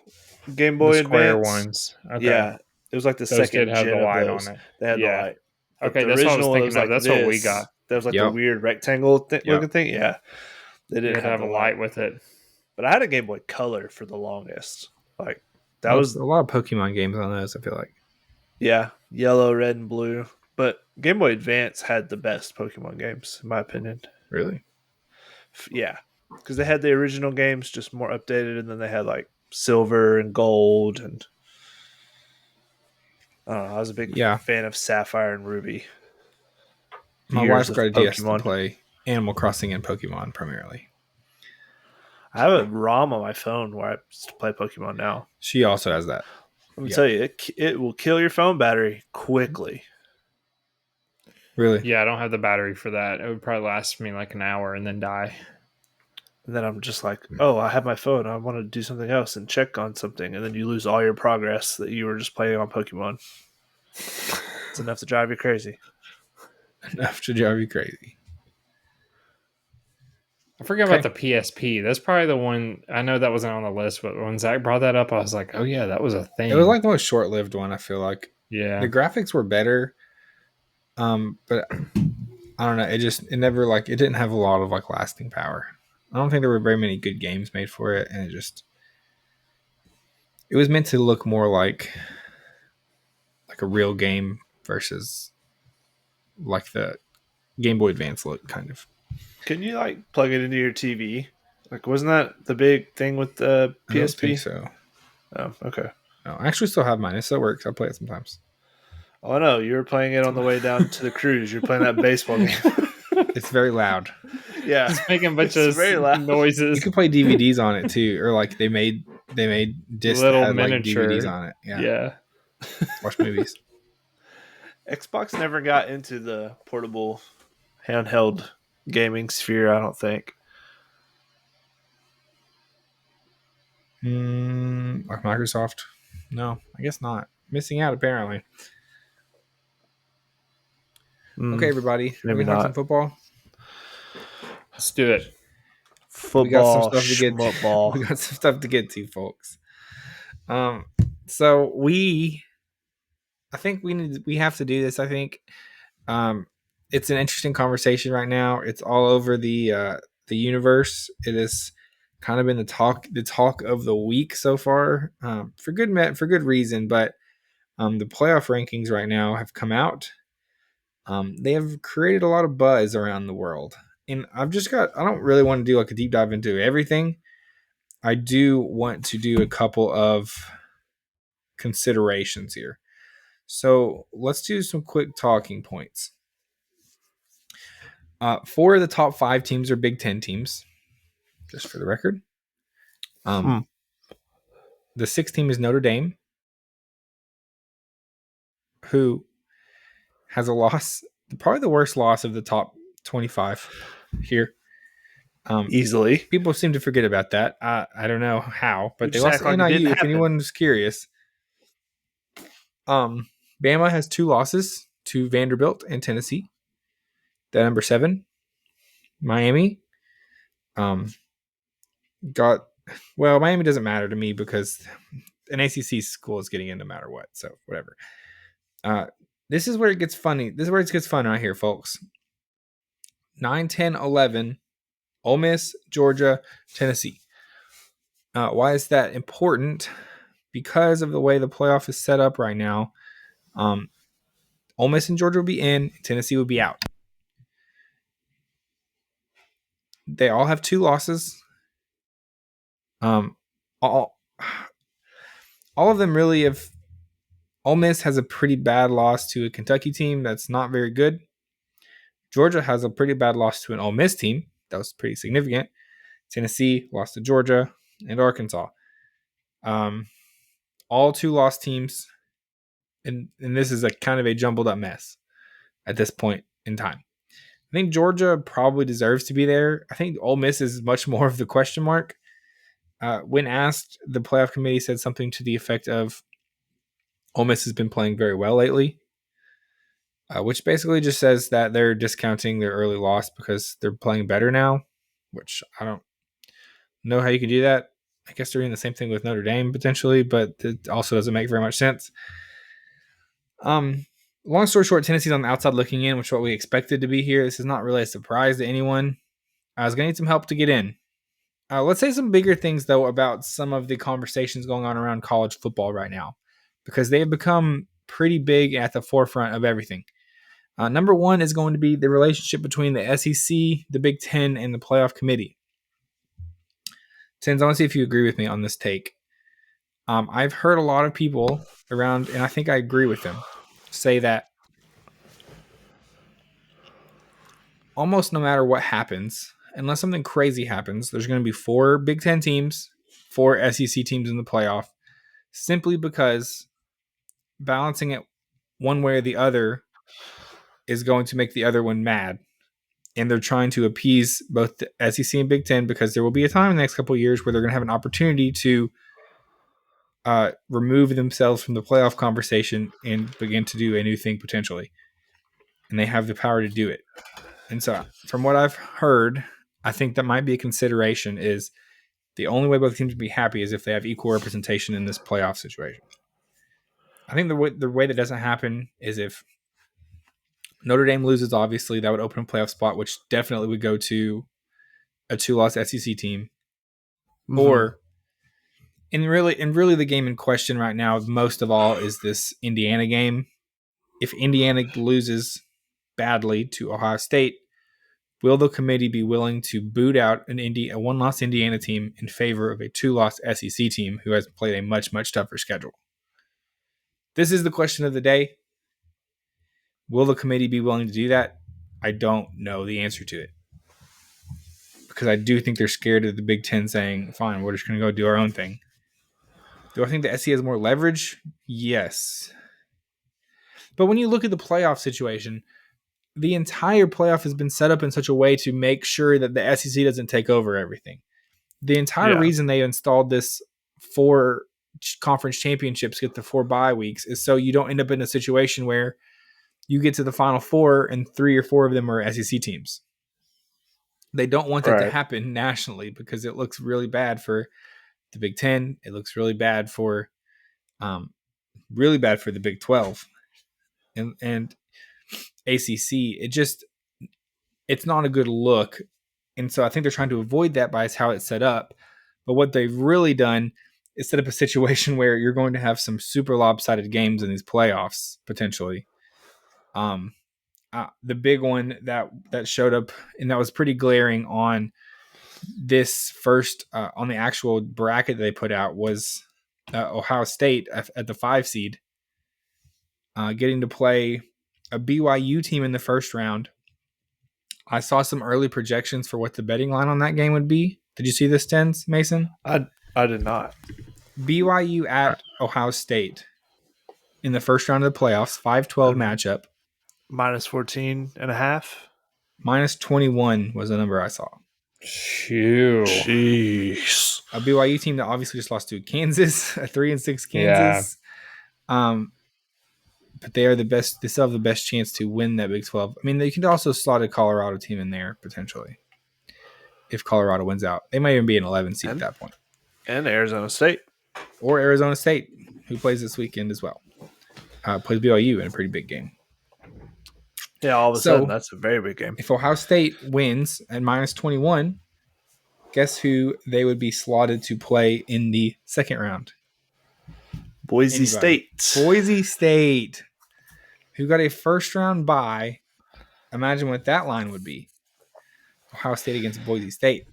Game Boy square Advance ones. Okay. Yeah, it was like the those second did have gen the light of those. on it. They had the light. But Okay, the that's original, what I was thinking of. That's what we got. That was like the weird rectangle looking thing. Yeah, they didn't have a light with it. But I had a Game Boy Color for the longest. Like that was a lot of Pokemon games on those. I feel like. Yeah, yellow, red, and blue. But Game Boy Advance had the best Pokemon games, in my opinion. Really? Yeah, because they had the original games, just more updated, and then they had like silver and gold, and I don't know. I was a big fan of Sapphire and Ruby. My wife got a DS to play Animal Crossing and Pokemon primarily. I have a ROM on my phone where I play Pokemon now. She also has that. Let me tell you, it will kill your phone battery quickly. Really? Yeah, I don't have the battery for that. It would probably last me like an hour and then die. And then I'm just like, oh, I have my phone. I want to do something else and check on something. And then you lose all your progress that you were just playing on Pokemon. It's enough to drive you crazy. Enough to drive you crazy. I forget about the PSP. That's probably the one. I know that wasn't on the list, but when Zach brought that up, I was like, oh, yeah, that was a thing. It was like the most short-lived one, I feel like. Yeah. The graphics were better. But I don't know. It never like, it didn't have a lot of like lasting power. I don't think there were very many good games made for it. And it was meant to look more like a real game versus like the Game Boy Advance look, kind of. Can you like plug it into your TV? Like, wasn't that the big thing with the PSP? I don't think so. Oh, okay. No, I actually still have mine. It still works. I play it sometimes. Oh no, you were playing it on the way down to the cruise. You're playing that baseball game. It's very loud. Yeah, it's making a bunch of very loud noises. You can play DVDs on it too, or like they made discs that had miniature like DVDs on it. Yeah. Watch movies. Xbox never got into the portable handheld gaming sphere, I don't think. Like Microsoft? No, I guess not. Missing out, apparently. Okay, everybody. Maybe we not. Some football. Let's do it. Football. We got some stuff to get. We got some stuff to get to, folks. So I think we have to do this. I think, it's an interesting conversation right now. It's all over the universe. It has kind of been the talk of the week so far, for good reason. But the playoff rankings right now have come out. They have created a lot of buzz around the world, and I don't really want to do like a deep dive into everything. I do want to do a couple of considerations here. So let's do some quick talking points. 4 of the top 5 teams are Big Ten teams, just for the record. The 6th team is Notre Dame, who has a loss, probably the worst loss of the top 25 here. Easily. People seem to forget about that. I don't know how, but they lost to NIU, if anyone was curious. Bama has 2 losses to Vanderbilt and Tennessee. That number 7, Miami, Miami doesn't matter to me because an ACC school is getting in no matter what. So whatever. This is where it gets funny. This is where it gets fun right here, folks. 9, 10, 11, Ole Miss, Georgia, Tennessee. Why is that important? Because of the way the playoff is set up right now. Ole Miss and Georgia will be in, Tennessee will be out. They all have 2 losses. All of them really have. Ole Miss has a pretty bad loss to a Kentucky team that's not very good. Georgia has a pretty bad loss to an Ole Miss team that was pretty significant. Tennessee lost to Georgia and Arkansas. All 2-loss teams, and this is a kind of a jumbled up mess at this point in time. I think Georgia probably deserves to be there. I think Ole Miss is much more of the question mark. When asked, the playoff committee said something to the effect of Ole Miss has been playing very well lately, which basically just says that they're discounting their early loss because they're playing better now, which I don't know how you can do that. I guess they're doing the same thing with Notre Dame potentially, but it also doesn't make very much sense. Long story short, Tennessee's on the outside looking in, which is what we expected to be here. This is not really a surprise to anyone. I was going to need some help to get in. Let's say some bigger things, though, about some of the conversations going on around college football right now, because they have become pretty big at the forefront of everything. Number one is going to be the relationship between the SEC, the Big Ten, and the playoff committee. Tins, I want to see if you agree with me on this take. I've heard a lot of people around, and I think I agree with them, say that almost no matter what happens, unless something crazy happens, there's going to be 4 Big Ten teams, 4 SEC teams in the playoff, simply because balancing it one way or the other is going to make the other one mad. And they're trying to appease both the SEC and Big Ten because there will be a time in the next couple of years where they're going to have an opportunity to remove themselves from the playoff conversation and begin to do a new thing potentially. And they have the power to do it. And so from what I've heard, I think that might be a consideration is the only way both teams can be happy is if they have equal representation in this playoff situation. I think the way that doesn't happen is if Notre Dame loses, obviously, that would open a playoff spot, which definitely would go to a 2-loss SEC team. Mm-hmm. Or, and really the game in question right now, most of all, is this Indiana game. If Indiana loses badly to Ohio State, will the committee be willing to boot out a 1-loss Indiana team in favor of a 2-loss SEC team who has played a much, much tougher schedule? This is the question of the day. Will the committee be willing to do that? I don't know the answer to it. Because I do think they're scared of the Big Ten saying, fine, we're just going to go do our own thing. Do I think the SEC has more leverage? Yes. But when you look at the playoff situation, the entire playoff has been set up in such a way to make sure that the SEC doesn't take over everything. The entire reason they installed this 4 conference championships, get the 4 bye weeks, is so you don't end up in a situation where you get to the Final Four and 3 or 4 of them are SEC teams. They don't want that to happen nationally because it looks really bad for the Big Ten. It looks really bad for the Big 12 and ACC. It's not a good look. And so I think they're trying to avoid that by how it's set up. But what they've really done is set up a situation where you're going to have some super lopsided games in these playoffs, potentially. The big one that showed up, and that was pretty glaring on this first, on the actual bracket that they put out, was Ohio State at the 5 seed, getting to play a BYU team in the first round. I saw some early projections for what the betting line on that game would be. Did you see this, Tens, Mason? I did not. BYU at Ohio State in the first round of the playoffs, 5-12 matchup. Minus 14.5. Minus 21 was the number I saw. Jeez. A BYU team that obviously just lost to Kansas, a 3-6 Kansas. Yeah. But they are the best. They still have the best chance to win that Big 12. I mean, they can also slot a Colorado team in there potentially if Colorado wins out. They might even be an 11 seed at that point. And Arizona State. Or Arizona State, who plays this weekend as well. Plays BYU in a pretty big game. Yeah, all of a sudden, that's a very big game. If Ohio State wins at minus 21, guess who they would be slotted to play in the second round? Boise State. Boise State, who got a first-round bye. Imagine what that line would be. Ohio State against Boise State?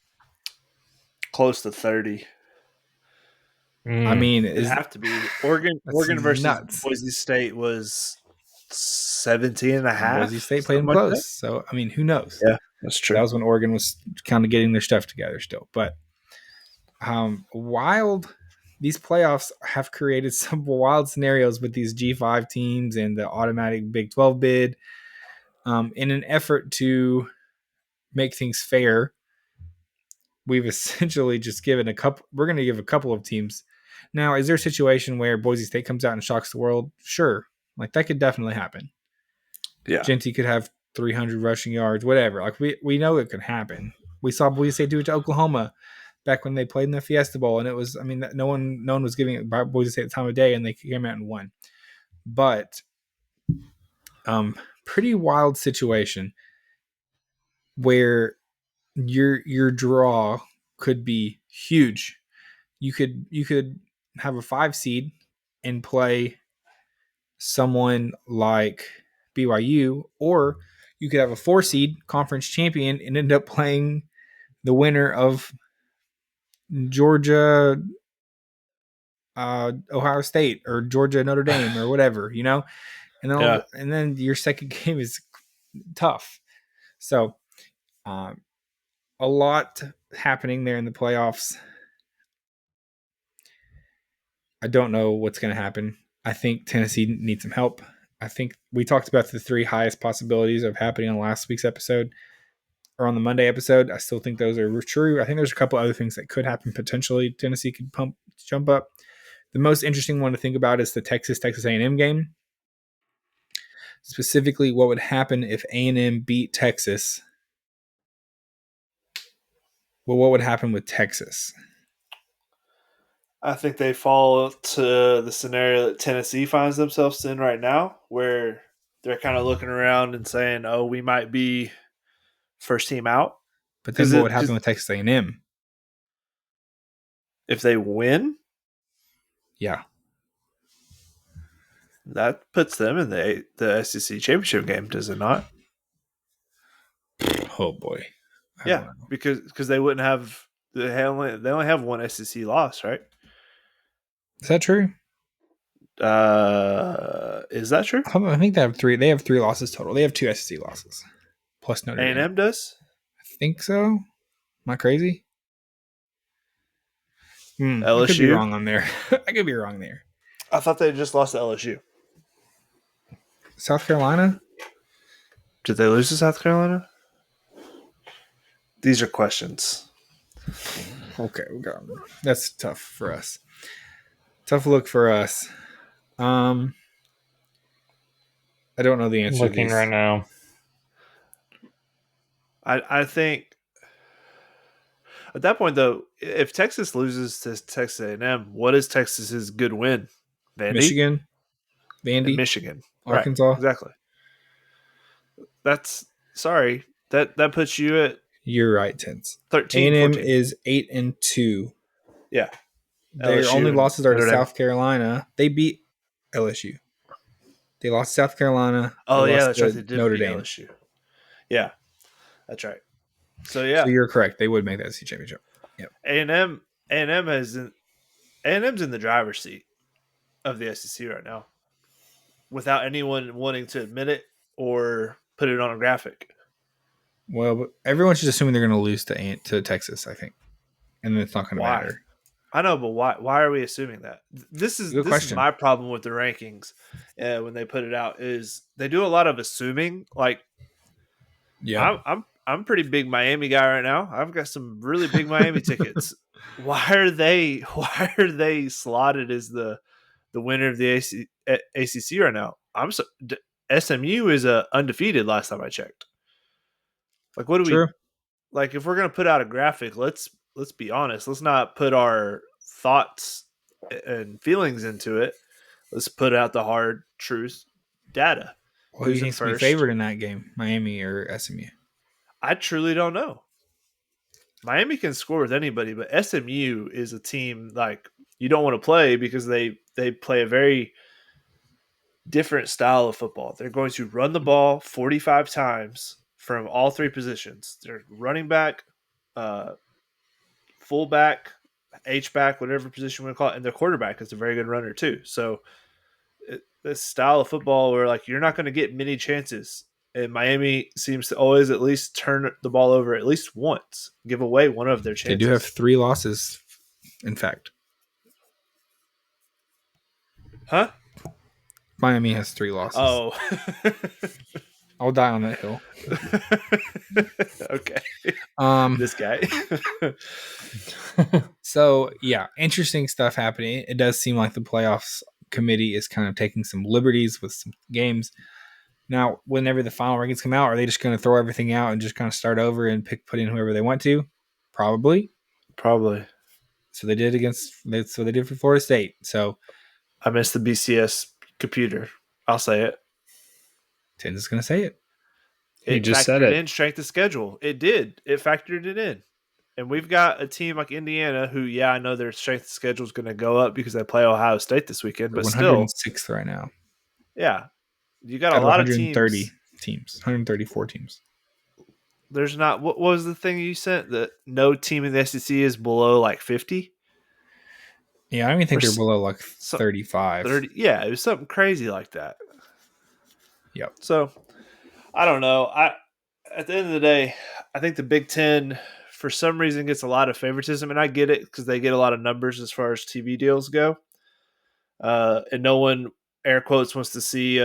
Close to 30. I mean, It'd have to be. Oregon versus nuts. Boise State was 17 and a half. Boise State played them like close. that. So, I mean, who knows? Yeah, that's true. That was when Oregon was kind of getting their stuff together still. But these playoffs have created some wild scenarios with these G5 teams and the automatic Big 12 bid in an effort to make things fair. We've essentially just given we're going to give a couple of teams. Now, is there a situation where Boise State comes out and shocks the world? Sure. Like, that could definitely happen. Yeah. Genty could have 300 rushing yards, whatever. Like, we know it could happen. We saw Boise State do it to Oklahoma back when they played in the Fiesta Bowl, and it was, I mean, no one was giving it by Boise State the time of day, and they came out and won. But pretty wild situation where your draw could be huge. You could have a 5 seed and play someone like BYU, or you could have a 4 seed conference champion and end up playing the winner of Georgia, Ohio State, or Georgia Notre Dame, or whatever, you know. And then your second game is tough. So, a lot happening there in the playoffs. I don't know what's going to happen. I think Tennessee needs some help. I think we talked about the 3 highest possibilities of happening on last week's episode or on the Monday episode. I still think those are true. I think there's a couple other things that could happen potentially. Tennessee could jump up. The most interesting one to think about is the Texas A&M game. Specifically, what would happen if A&M beat Texas? Well, what would happen with Texas? I think they fall to the scenario that Tennessee finds themselves in right now, where they're kind of looking around and saying, "Oh, we might be first team out." But then what would happen with Texas A&M? If they win? Yeah. That puts them in the SEC championship game, does it not? Oh, boy. Yeah, because they wouldn't have – they only have one SEC loss, right? Is that true? Is that true? I think they have 3. They have 3 losses total. They have 2 SEC losses plus Notre Dame. A&M does? I think so. Am I crazy? LSU? I could be wrong on there. I could be wrong there. I thought they just lost to LSU. South Carolina? Did they lose to South Carolina? These are questions. Okay, we got them. That's tough for us. Tough look for us. I don't know the answer. Looking right now. I think at that point, though, if Texas loses to Texas A&M, what is Texas's good win? Vandy? Michigan. Vandy. And Michigan. Arkansas. Right, exactly. That puts you at. You're right, Tens. 13. A&M is 8-2. Yeah. Their only losses are to South Carolina. They beat LSU. They lost South Carolina. Oh, yeah, that's right. They did Notre beat Dame. LSU. Yeah, that's right. So, yeah. So you're correct. They would make that SEC championship. Yep. A&M's in the driver's seat of the SEC right now without anyone wanting to admit it or put it on a graphic. Well, but everyone's just assuming they're going to lose to Texas, I think. And it's not going to matter. I know, but why are we assuming that? This is my problem with the rankings when they put it out is they do a lot of assuming. Like, yeah, I'm pretty big Miami guy right now. I've got some really big Miami tickets. Why are they slotted as the winner of the ACC right now? SMU is undefeated last time I checked. Like, what do we like? If we're gonna put out a graphic, let's be honest. Let's not put our thoughts and feelings into it. Let's put out the hard truth data. Well, who needs to be favored in that game, Miami or SMU? I truly don't know. Miami can score with anybody, but SMU is a team like you don't want to play because they play a very different style of football. They're going to run the ball 45 times from all three positions. They're running back, fullback, H-back, whatever position we want to call it, and their quarterback is a very good runner too. So this style of football where like you're not going to get many chances. And Miami seems to always at least turn the ball over at least once, give away one of their chances. They do have 3 losses, in fact. Huh? Miami has 3 losses. Oh. I'll die on that hill. Okay. This guy. So, yeah, interesting stuff happening. It does seem like the playoffs committee is kind of taking some liberties with some games. Now, whenever the final rankings come out, are they just going to throw everything out and just kind of start over and put in whoever they want to? Probably. So they did for Florida State. So I missed the BCS computer. I'll say it. Tim's is going to say it. He just said it. In strength of schedule. It did. It factored it in. And we've got a team like Indiana who, I know their strength of schedule is going to go up because they play Ohio State this weekend. But still, 106th right now. Yeah. You got a lot of 130 teams. 134 teams. There's not. What was the thing you sent? That no team in the SEC is below like 50? Yeah, I don't even think they're below like 35. 30. Yeah, it was something crazy like that. Yep. So, I don't know. At the end of the day, I think the Big Ten, for some reason, gets a lot of favoritism, and I get it because they get a lot of numbers as far as TV deals go. And no one, air quotes, wants to see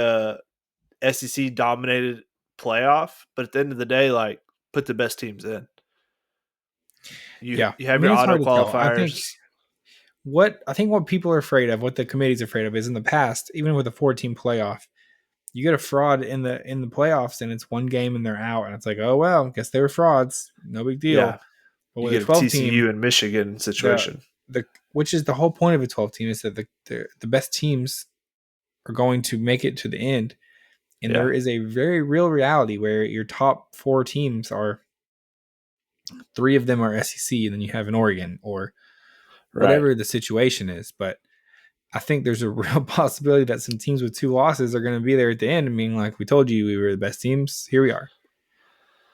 SEC dominated playoff, but at the end of the day, like, put the best teams in. You have your auto qualifiers. I think what people are afraid of, what the committee's afraid of, is in the past, even with a 4-team playoff, you get a fraud in the playoffs and it's one game and they're out, and it's like, oh well, guess they were frauds, no big deal. Yeah. But with a 12-team and Michigan situation, which is the whole point of a 12-team, is that the best teams are going to make it to the end. And there is a very real reality where your top 4 teams are 3 of them are SEC, and then you have an Oregon or whatever the situation is. But I think there's a real possibility that some teams with 2 losses are going to be there at the end and being like, we told you we were the best teams. Here we are.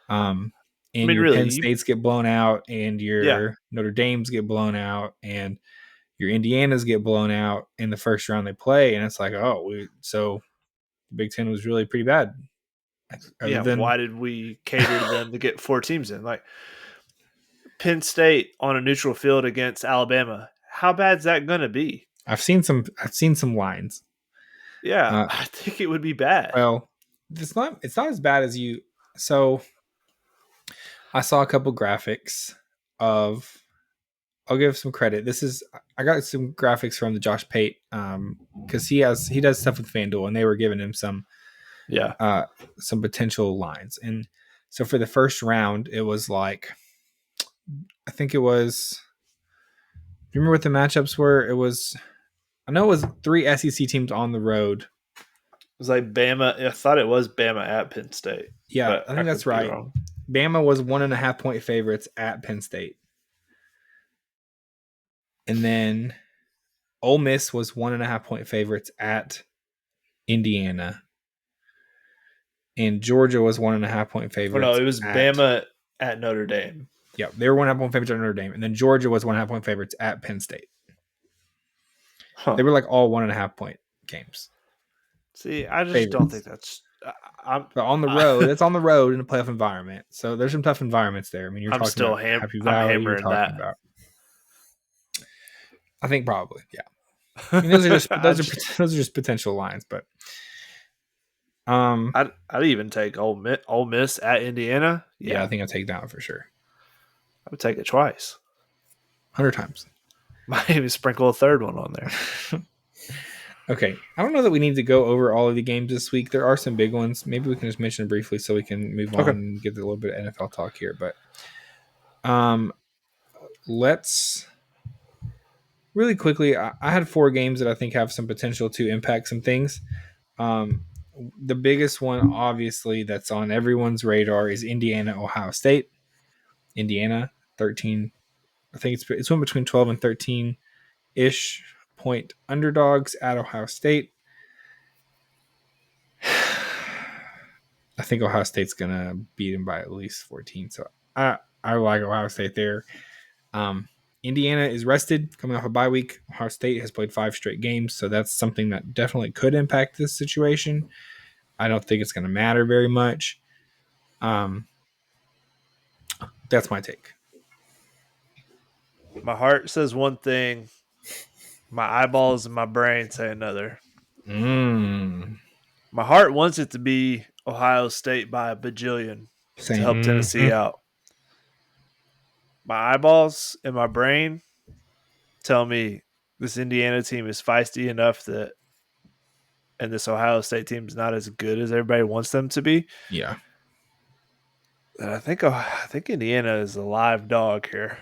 And your Penn States get blown out, and your Notre Dames get blown out, and your Indianas get blown out in the first round they play. And it's like, so Big Ten was really pretty bad. Why did we cater to them to get 4 teams in? Like Penn State on a neutral field against Alabama. How bad is that going to be? I've seen some lines. Yeah, I think it would be bad. Well, it's not as bad as you. So I saw a couple graphics of. I'll give some credit. I got some graphics from the Josh Pate because he does stuff with FanDuel, and they were giving him some potential lines. And so for the first round, it was like, I think it was. Do you remember what the matchups were? I know it was 3 SEC teams on the road. It was like Bama. I thought it was Bama at Penn State. Yeah, I think that's right. Bama was 1.5 point favorites at Penn State. And then Ole Miss was 1.5 point favorites at Indiana. And Georgia was 1.5 point favorites. No, it was Bama at Notre Dame. Yeah, they were 1.5 point favorites at Notre Dame. And then Georgia was 1.5 point favorites at Penn State. Huh. They were like all 1.5 point games. See, I just don't think that's. But on the road, it's on the road in a playoff environment. So there's some tough environments there. I mean, you're talking about Happy Valley. I'm hammering that. I think probably, yeah. I mean, those are just potential lines, but I'd even take Ole Miss at Indiana. Yeah, I think I'd take that one for sure. I would take it twice, 100 times. Might even sprinkle a third one on there. Okay, I don't know that we need to go over all of the games this week. There are some big ones. Maybe we can just mention it briefly so we can move on and get a little bit of NFL talk here. But let's. Really quickly, I had 4 games that I think have some potential to impact some things. The biggest one, obviously, that's on everyone's radar is Indiana, Ohio State. Indiana, 13. I think it's one between 12 and 13-ish point underdogs at Ohio State. I think Ohio State's gonna beat him by at least 14. So I like Ohio State there. Indiana is rested, coming off a bye week. Ohio State has played 5 straight games, so that's something that definitely could impact this situation. I don't think it's going to matter very much. That's my take. My heart says one thing. My eyeballs and my brain say another. My heart wants it to be Ohio State by a bajillion to help Tennessee out. My eyeballs and my brain tell me this Indiana team is feisty enough that, and this Ohio State team is not as good as everybody wants them to be. Yeah. And I think Indiana is a live dog here.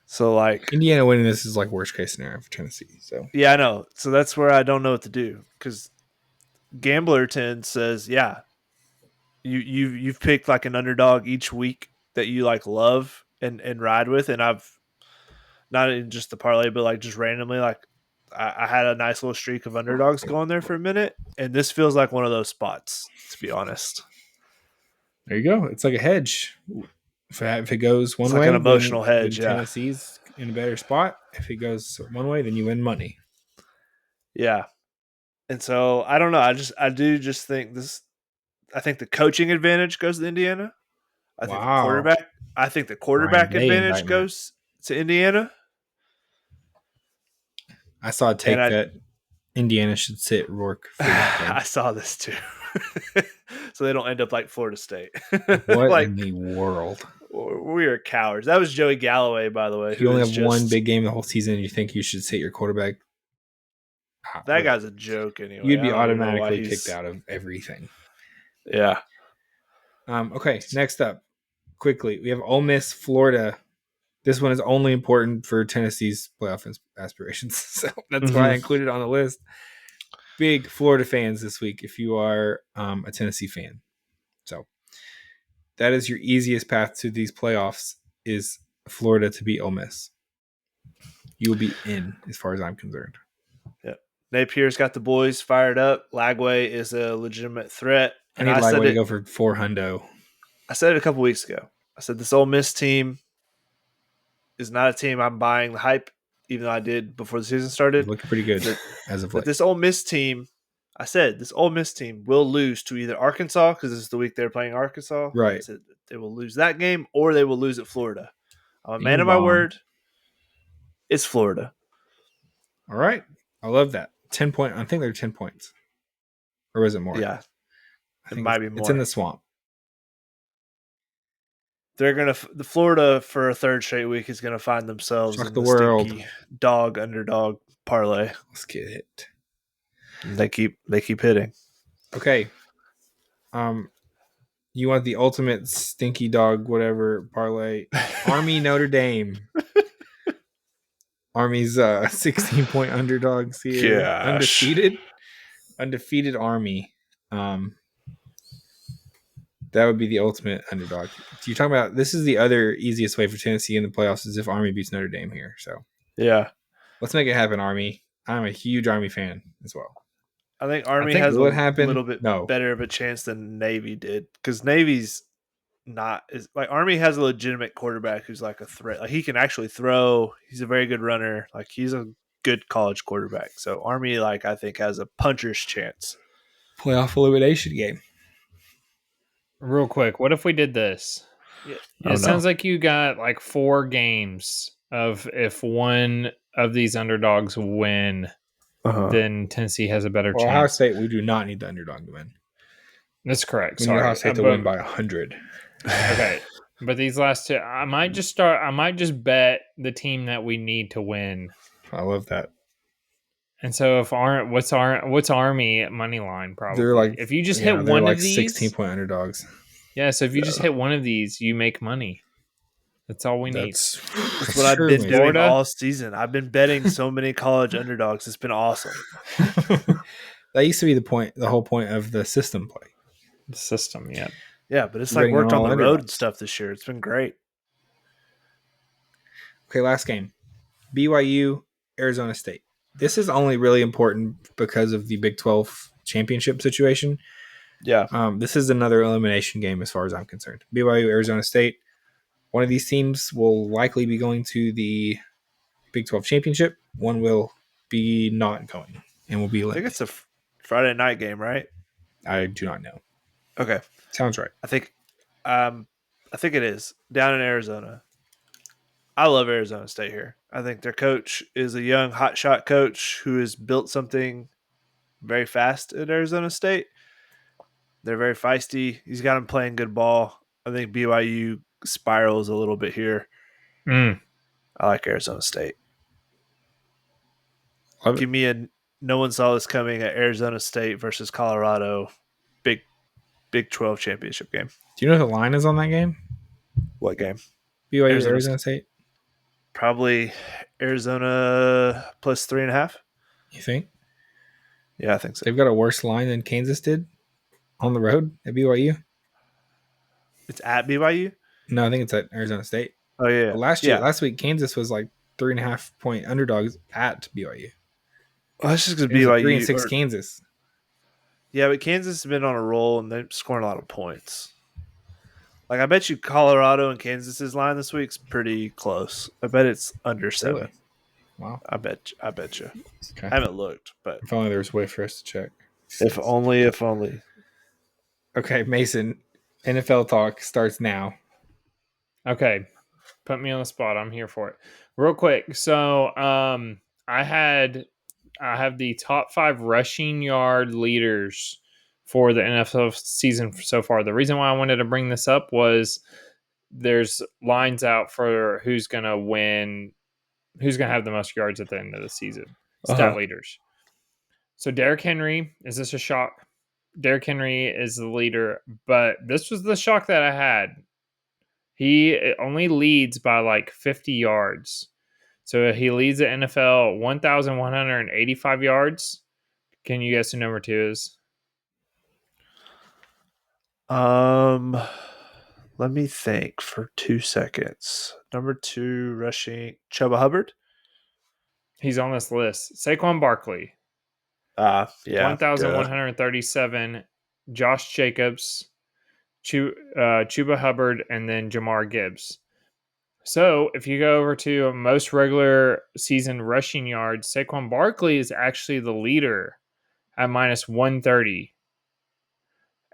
So like Indiana winning this is like worst case scenario for Tennessee. So yeah, I know. So that's where I don't know what to do because Gamblerton says, yeah, you've picked like an underdog each week that you like love and ride with, and I've not in just the parlay, but like just randomly like I had a nice little streak of underdogs going there for a minute, and this feels like one of those spots, to be honest. There you go. It's like a hedge. If it goes one way, an emotional hedge. then Tennessee's in a better spot. If it goes one way, then you win money. Yeah, and so I don't know. I do just think this. I think the coaching advantage goes to Indiana. I think the quarterback advantage goes to Indiana. I saw a take that Indiana should sit Rourke. I saw this too. So they don't end up like Florida State. What in the world? We are cowards. That was Joey Galloway, by the way. You only have one big game the whole season, and you think you should sit your quarterback? That guy's a joke anyway. You'd be automatically kicked out of everything. Yeah. Okay, next up. Quickly, we have Ole Miss, Florida. This one is only important for Tennessee's playoff aspirations. So that's why I included it on the list. Big Florida fans this week if you are a Tennessee fan. So that is your easiest path to these playoffs is Florida to beat Ole Miss. You will be in as far as I'm concerned. Yep. Napier's got the boys fired up. Lagway is a legitimate threat. I need Lagway to go for $400. I said it a couple weeks ago. I said this Ole Miss team is not a team I'm buying the hype, even though I did before the season started. It looked pretty good as of late. This Ole Miss team, I said this Ole Miss team will lose to either Arkansas because this is the week they're playing Arkansas. Right. I said they will lose that game or they will lose at Florida. I'm a man of my word. It's Florida. All right. I love that. 10 point. I think they're 10 points. Or was it more? Yeah. It might be more. It's in the swamp. They're the Florida for a third straight week is gonna find themselves in the world dog underdog parlay. Let's get it. They keep hitting. Okay. You want the ultimate stinky dog whatever parlay? Army Notre Dame. Army's 16-point underdogs here. Gosh. Undefeated Army. That would be the ultimate underdog. You're talking about this is the other easiest way for Tennessee in the playoffs is if Army beats Notre Dame here. So yeah, let's make it happen, Army. I'm a huge Army fan as well. I think Army has a little bit better of a chance than Navy did because Navy's not is like Army has a legitimate quarterback who's like a threat. Like he can actually throw. He's a very good runner. Like he's a good college quarterback. So Army, like I think, has a puncher's chance. Playoff elimination game. Real quick, what if we did this? Yeah. It sounds like you got like 4 games of if one of these underdogs win, then Tennessee has a better chance. Ohio State, we do not need the underdog to win. That's correct. We need Ohio State to win by 100. Okay, but these last 2, I might just bet the team that we need to win. I love that. And so if what's Army money line probably? They're like if you just hit one of these 16-point underdogs. Yeah, so if you just hit one of these, you make money. That's all we need. That's what I've been doing all season. I've been betting so many college underdogs. It's been awesome. That used to be the whole point of the system play. The system, yeah. Yeah, but it's like worked on the road and stuff this year. It's been great. Okay, last game. BYU, Arizona State. This is only really important because of the Big 12 championship situation. Yeah. This is another elimination game as far as I'm concerned. BYU, Arizona State. One of these teams will likely be going to the Big 12 championship. One will be not going and will be eliminated. I think it's a Friday night game, right? I do not know. Okay. Sounds right. I think it is down in Arizona. I love Arizona State here. I think their coach is a young hotshot coach who has built something very fast at Arizona State. They're very feisty. He's got them playing good ball. I think BYU spirals a little bit here. I like Arizona State. Give me a no one saw this coming at Arizona State versus Colorado Big 12 championship game. Do you know what the line is on that game? What game? BYU, Arizona State? Probably Arizona plus 3.5. You think? Yeah, I think so. They've got a worse line than Kansas did on the road at BYU. It's at BYU? No, I think it's at Arizona State. Oh, yeah. But last week, Kansas was like 3.5 point underdogs at BYU. Well, that's just because BYU 3-6 Kansas. Yeah, but Kansas has been on a roll and they're scoring a lot of points. Like I bet you Colorado and Kansas's line this week's pretty close. I bet it's under 7. Really? Wow. I bet you. Okay. I haven't looked, but if only there was a way for us to check. If only. Okay, Mason. NFL talk starts now. Okay. Put me on the spot. I'm here for it. Real quick. So I have the top 5 rushing yard leaders for the NFL season so far. The reason why I wanted to bring this up was there's lines out for who's going to win, who's going to have the most yards at the end of the season. Stat leaders. So Derrick Henry, is this a shock? Derrick Henry is the leader, but this was the shock that I had. He only leads by like 50 yards. So he leads the NFL 1,185 yards. Can you guess who number 2 is? Let me think for 2 seconds. Number 2 rushing Chuba Hubbard. He's on this list. Saquon Barkley. Yeah. 1,137. Josh Jacobs, Chuba Hubbard, and then Jamar Gibbs. So if you go over to most regular season rushing yards, Saquon Barkley is actually the leader at minus 130.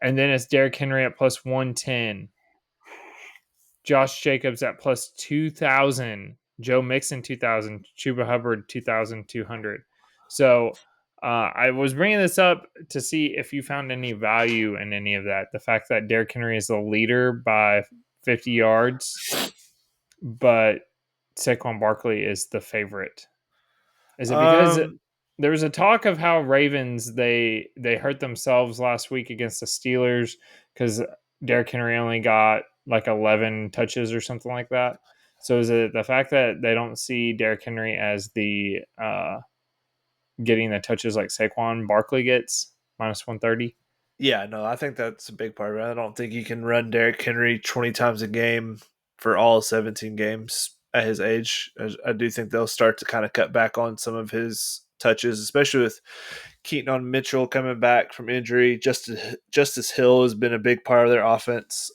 And then it's Derrick Henry at plus 110. Josh Jacobs at plus 2,000. Joe Mixon 2,000. Chuba Hubbard 2,200. So I was bringing this up to see if you found any value in any of that. The fact that Derrick Henry is the leader by 50 yards, but Saquon Barkley is the favorite. Is it because there was a talk of how Ravens, they hurt themselves last week against the Steelers because Derrick Henry only got like 11 touches or something like that? So is it the fact that they don't see Derrick Henry as the getting the touches like Saquon Barkley gets, minus 130? Yeah, no, I think that's a big part of it. I don't think you can run Derrick Henry 20 times a game for all 17 games at his age. I do think they'll start to kind of cut back on some of his touches, especially with Keaton Mitchell coming back from injury. Justice Hill has been a big part of their offense,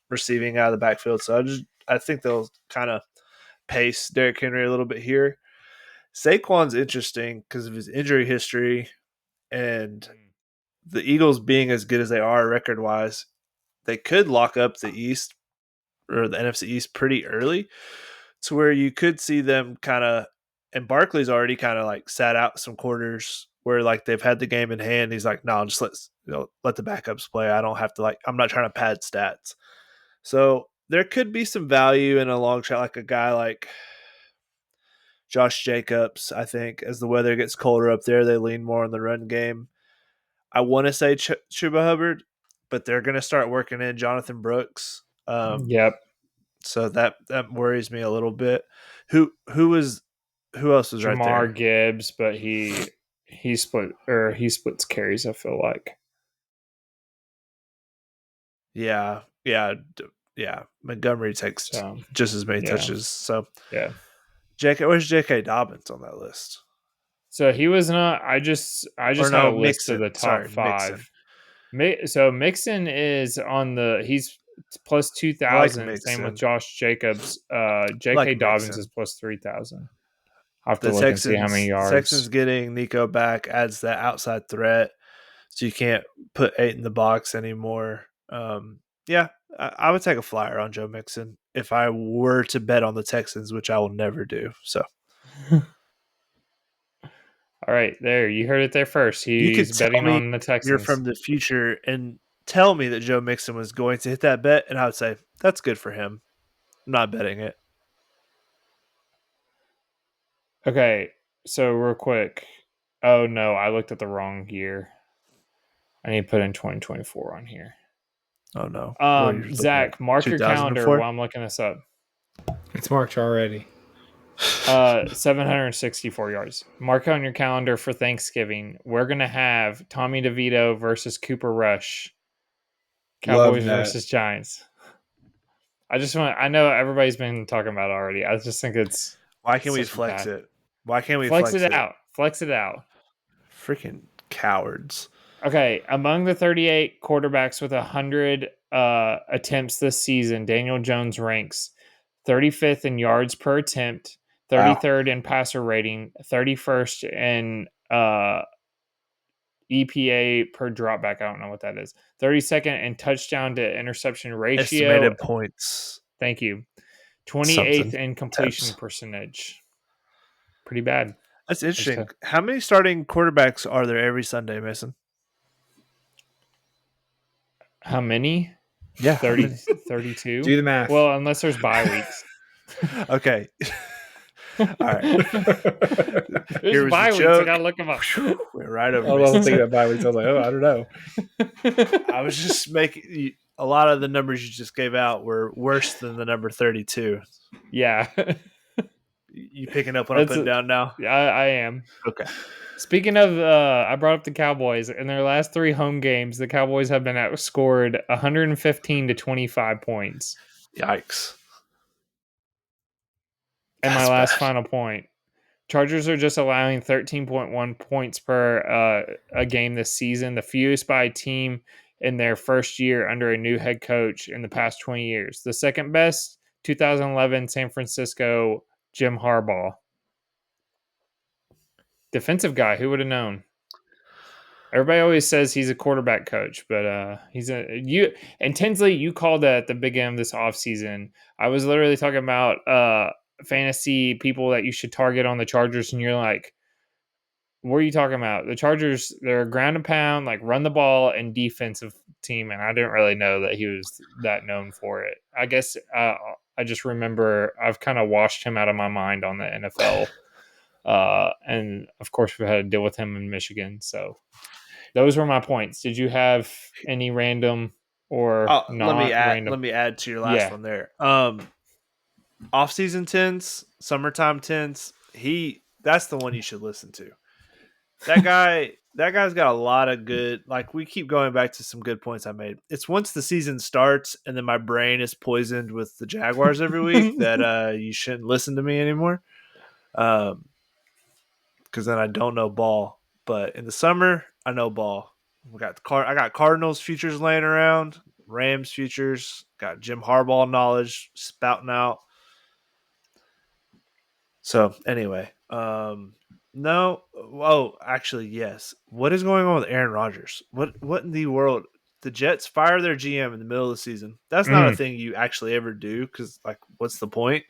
receiving out of the backfield. So I think they'll kind of pace Derrick Henry a little bit here. Saquon's interesting because of his injury history and the Eagles being as good as they are record-wise. They could lock up the East or the NFC East pretty early to where you could see them kind of, and Barkley's already kind of like sat out some quarters where like they've had the game in hand. He's like, no, just let the backups play. I don't have to I'm not trying to pad stats. So there could be some value in a long shot, like a guy like Josh Jacobs. I think as the weather gets colder up there, they lean more on the run game. I want to say Chuba Hubbard, but they're going to start working in Jonathan Brooks. Yep. So that worries me a little bit. Who else was right there? Jamar Gibbs, but he splits carries, I feel like. Yeah. Montgomery takes just as many touches. So yeah. where's J.K. Dobbins on that list? So he was not. I just had a list of the top 5. So Mixon is on the. He's plus 2,000. Same with Josh Jacobs. J.K. Dobbins is plus 3,000. I'll have to look and see how many yards. Texans getting Nico back adds that outside threat, so you can't put 8 in the box anymore. Yeah, I would take a flyer on Joe Mixon if I were to bet on the Texans, which I will never do. So, all right, there you heard it there first. He's betting on the Texans. You're from the future and tell me that Joe Mixon was going to hit that bet, and I would say that's good for him. I'm not betting it. Okay, so real quick. Oh no, I looked at the wrong year. I need to put in 2024 on here. Oh no. Zach, mark your calendar while I'm looking this up. It's marked already. 764 yards. Mark on your calendar for Thanksgiving. We're gonna have Tommy DeVito versus Cooper Rush. Cowboys versus Giants. I know everybody's been talking about it already. I just think it's. Why can't we flex it? Why can't we flex it out? Flex it out. Freaking cowards. Okay, among the 38 quarterbacks with 100 attempts this season, Daniel Jones ranks 35th in yards per attempt, 33rd in passer rating, 31st in EPA per dropback. I don't know what that is. 32nd in touchdown to interception ratio. Estimated points. Thank you. 28th in completion percentage. Pretty bad. That's interesting. How many starting quarterbacks are there every Sunday, Mason? How many? Yeah. 32? Do the math. Well, unless there's bye weeks. Okay. All right. Here's bye weeks. I gotta look them up. We're right over. I wasn't thinking about bye weeks. I was like, oh, I don't know. I was just making a lot of the numbers you just gave out were worse than the number 32. Yeah. You picking up what I'm putting down now? Yeah, I am. Okay. Speaking of, I brought up the Cowboys. In their last 3 home games, the Cowboys have been outscored 115 to 25 points. Yikes. And my last final point. Chargers are just allowing 13.1 points per a game this season, the fewest by a team in their first year under a new head coach in the past 20 years. The second best, 2011 San Francisco, Jim Harbaugh. Defensive guy, who would have known? Everybody always says he's a quarterback coach, but and Tinsley, you called that at the beginning of this offseason. I was literally talking about fantasy people that you should target on the Chargers, and you're like, what are you talking about? The Chargers, they're a ground and pound, like run the ball and defensive team, and I didn't really know that he was that known for it. I guess I just remember I've kind of washed him out of my mind on the NFL. And of course we've had to deal with him in Michigan. So those were my points. Did you have any random or not random? Let me add to your last one there. Off-season tens, summertime tens. That's the one you should listen to. That guy's got a lot of good, like we keep going back to some good points I made. It's once the season starts and then my brain is poisoned with the Jaguars every week that you shouldn't listen to me anymore. Because then I don't know ball. But in the summer, I know ball. I got Cardinals futures laying around, Rams futures, got Jim Harbaugh knowledge spouting out. So anyway, no. Oh, actually, yes. What is going on with Aaron Rodgers? What in the world? The Jets fire their GM in the middle of the season. That's not a thing you actually ever do because, like, what's the point?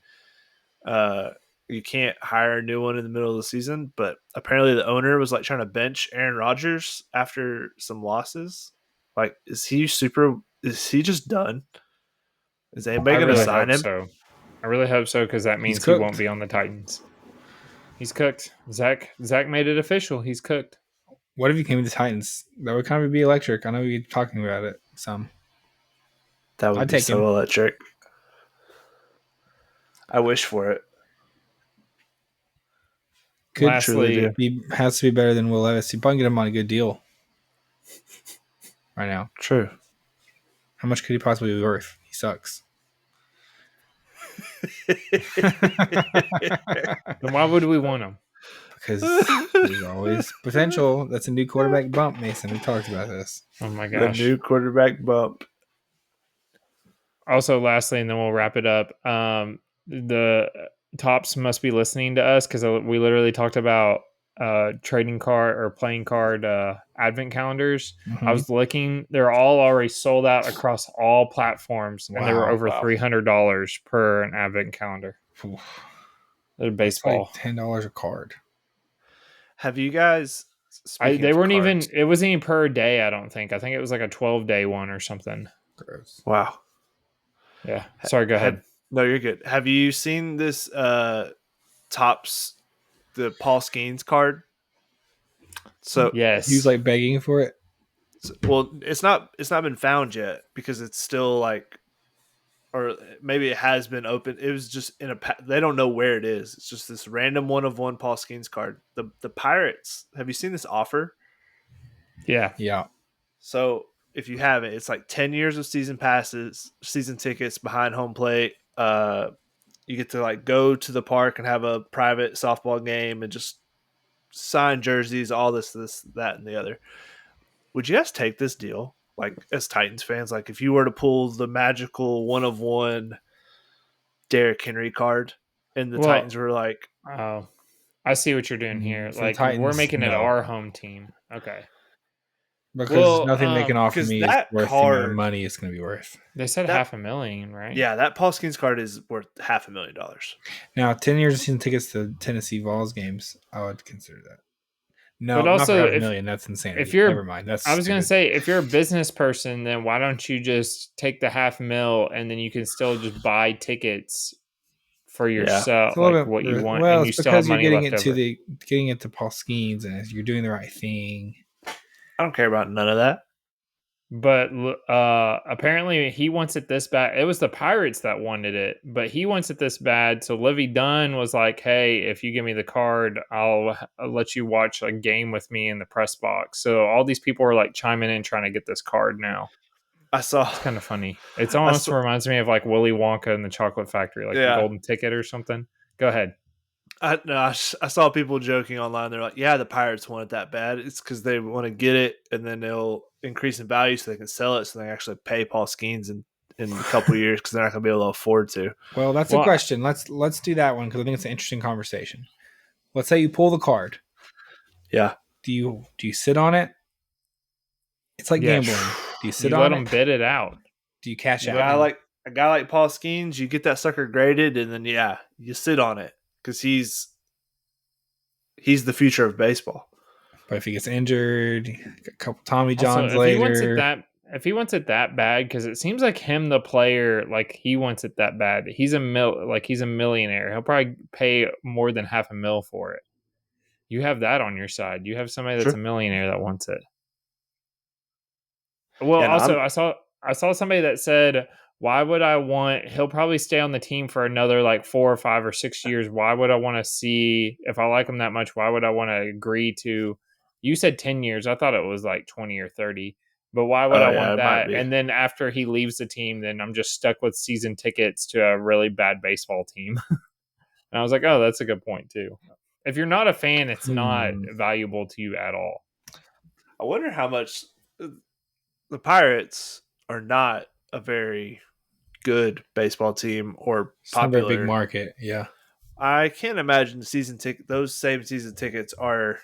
You can't hire a new one in the middle of the season, but apparently the owner was like trying to bench Aaron Rodgers after some losses. Like, is he just done? Is anybody going to sign him? So. I really hope so because that means he won't be on the Titans. He's cooked. Zach made it official. He's cooked. What if he came to the Titans? That would kind of be electric. I know we're talking about it some. That would be so electric. I wish for it. Lastly, he has to be better than Will Levis. You probably get him on a good deal right now. True. How much could he possibly be worth? He sucks. Then why would we want him? because there's always potential. That's a new quarterback bump, Mason. We talked about this. Oh my The gosh. new quarterback bump. Also, lastly, and then we'll wrap it up. The tops must be listening to us because we literally talked about trading card or playing card advent calendars. I was looking; they're all already sold out across all platforms, and they were over $300 per an advent calendar. They're baseball. Like $10 a card. Have you guys? They weren't even. It wasn't even per day. I don't think. I think it was like a 12-day one or something. Gross. Wow. Yeah. Sorry. Go ahead. No, you're good. Have you seen this Topps, the Paul Skeens card? So yes, he was like begging for it. Well, it's not been found yet because it's still like, or maybe it has been open. It was just in a. They don't know where it is. It's just this random 1/1 Paul Skeens card. The Pirates. Have you seen this offer? Yeah. So if you haven't, it's like 10 years of season passes, season tickets behind home plate. You get to like go to the park and have a private softball game and just sign jerseys, all this, that, and the other. Would you guys take this deal? Like as Titans fans, like if you were to pull the magical 1/1 Derrick Henry card and the Titans were like, oh, I see what you're doing here. For Like Titans, we're making it our home team. Okay. Because there's nothing they can offer me is worth the amount of money it's going to be worth. They said $500,000, right? Yeah, that Paul Skeens card is worth $500,000. Now, 10 years of season tickets to Tennessee Vols games, I would consider that. No, but also, not for $500,000. That's insanity. Never mind. I was going to say, if you're a business person, then why don't you just take the $500,000 and then you can still just buy tickets for yourself, like what you want, well, and you still have money left over. Getting it to Paul Skeens, and you're doing the right thing. I don't care about none of that. But apparently he wants it this bad. It was the Pirates that wanted it, but he wants it this bad. So Livy Dunn was like, hey, if you give me the card, I'll let you watch a game with me in the press box. So all these people are like chiming in trying to get this card now. It's kind of funny. It almost reminds me of like Willy Wonka and the Chocolate Factory, like the golden ticket or something. Go ahead. I saw people joking online. They're like, yeah, the Pirates want it that bad. It's because they want to get it, and then they'll increase in value so they can sell it, so they actually pay Paul Skeens in a couple of years because they're not going to be able to afford to. Well, that's a question. Let's do that one because I think it's an interesting conversation. Let's say you pull the card. Yeah. Do you sit on it? It's like gambling. Do you sit on it? Let them bid it out. Do you cash out? A guy like Paul Skeens, you get that sucker graded, and then you sit on it. Because he's the future of baseball. But if he gets injured, a couple Tommy Johns later. If he wants it that bad, because it seems like him, the player, like he wants it that bad. He's a millionaire. He'll probably pay more than $500,000 for it. You have that on your side. You have somebody that's a millionaire that wants it. Well, I saw somebody that said, why would I want, he'll probably stay on the team for another like 4 or 5 or 6 years. Why would I want to see, if I like him that much, why would I want to agree to, you said 10 years. I thought it was like 20 or 30, but why would I want that? And then after he leaves the team, then I'm just stuck with season tickets to a really bad baseball team. And I was like, oh, that's a good point too. If you're not a fan, it's not valuable to you at all. I wonder how much the Pirates are not a very good baseball team or popular. Not a big market, yeah. I can't imagine those same season tickets are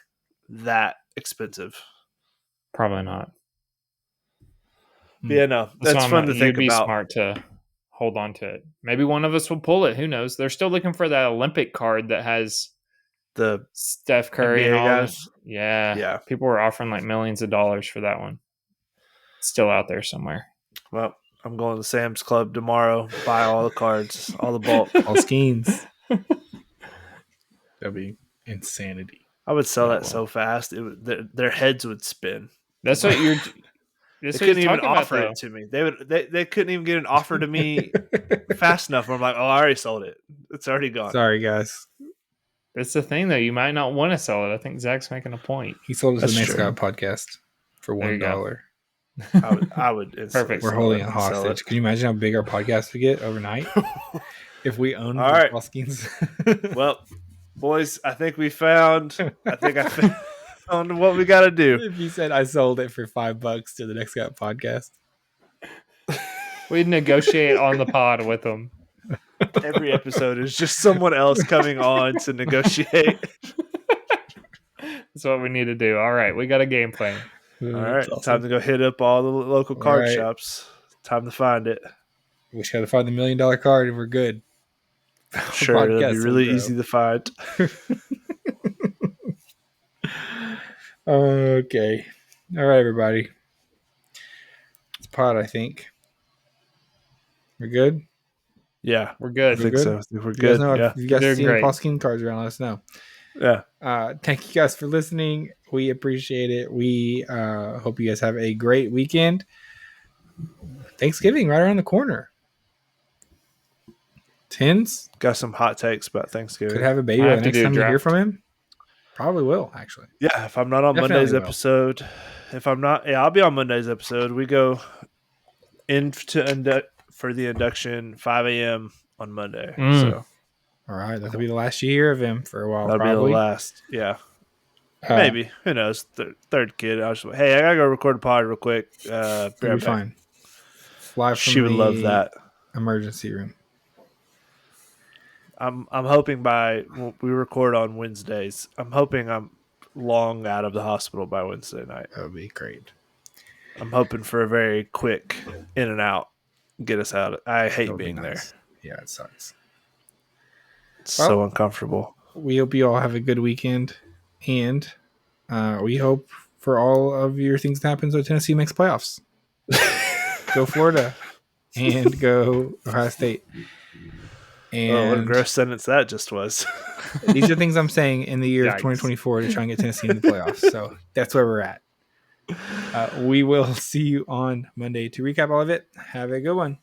that expensive. Probably not. But yeah, no, that's fun to think about. You'd be smart to hold on to it. Maybe one of us will pull it. Who knows? They're still looking for that Olympic card that has the Steph Curry NBA and all guys. this. Yeah. People were offering like millions of dollars for that one. It's still out there somewhere. Well, I'm going to Sam's Club tomorrow. Buy all the cards, all the bulk, all Skeens. That'd be insanity. I would sell that so fast. Their heads would spin. That's what you're. They couldn't even offer it to me. They couldn't even get an offer to me fast enough. Where I'm like, oh, I already sold it. It's already gone. Sorry, guys. That's the thing, though. You might not want to sell it. I think Zach's making a point. He sold us the Next Guy podcast for $1. I would. Perfect. We're holding it hostage. Can you imagine how big our podcast would get overnight if we owned All right. Paul Skeens? Well, Boys, I think I found what we got to do. If you said I sold it for $5 to the Next Guy podcast, We'd negotiate on the pod with them. Every episode is just someone else coming on to negotiate. That's what we need to do. All right, we got a game plan. All right, awesome. Time to go hit up all the local card shops. Time to find it. We just got to find the $1 million card and we're good. Sure, it'll be really easy to find. Okay. All right, everybody. It's pod, I think. We're good? Yeah, we're good. I think so. We're good. If you guys see any Paul Skeene cards around, let us know. Yeah. Thank you guys for listening. We appreciate it. We hope you guys have a great weekend. Thanksgiving right around the corner. Tins got some hot takes about Thanksgiving. Could have a baby the next time you hear from him. Probably will, actually. Yeah, if I'm not on Monday's episode. If I'm not, I'll be on Monday's episode. We go for the induction 5 a.m. on Monday. So, all right, that'll be the last you hear of him for a while. That'll probably be the last. Yeah, maybe. Who knows? Third kid. I was just, hey, I gotta go record a pod real quick. You'll be fine. Live from she would love that emergency room. I'm hoping we record on Wednesdays. I'm hoping I'm long out of the hospital by Wednesday night. That would be great. I'm hoping for a very quick in and out, get us out. I hate being there. Yeah, it sucks. It's so uncomfortable. We hope you all have a good weekend, and we hope for all of your things to happen so Tennessee makes playoffs. Go Florida and go Ohio State. And what a gross sentence that just was. These are things I'm saying in the year of 2024 to try and get Tennessee in the playoffs. So that's where we're at. We will see you on Monday to recap all of it. Have a good one.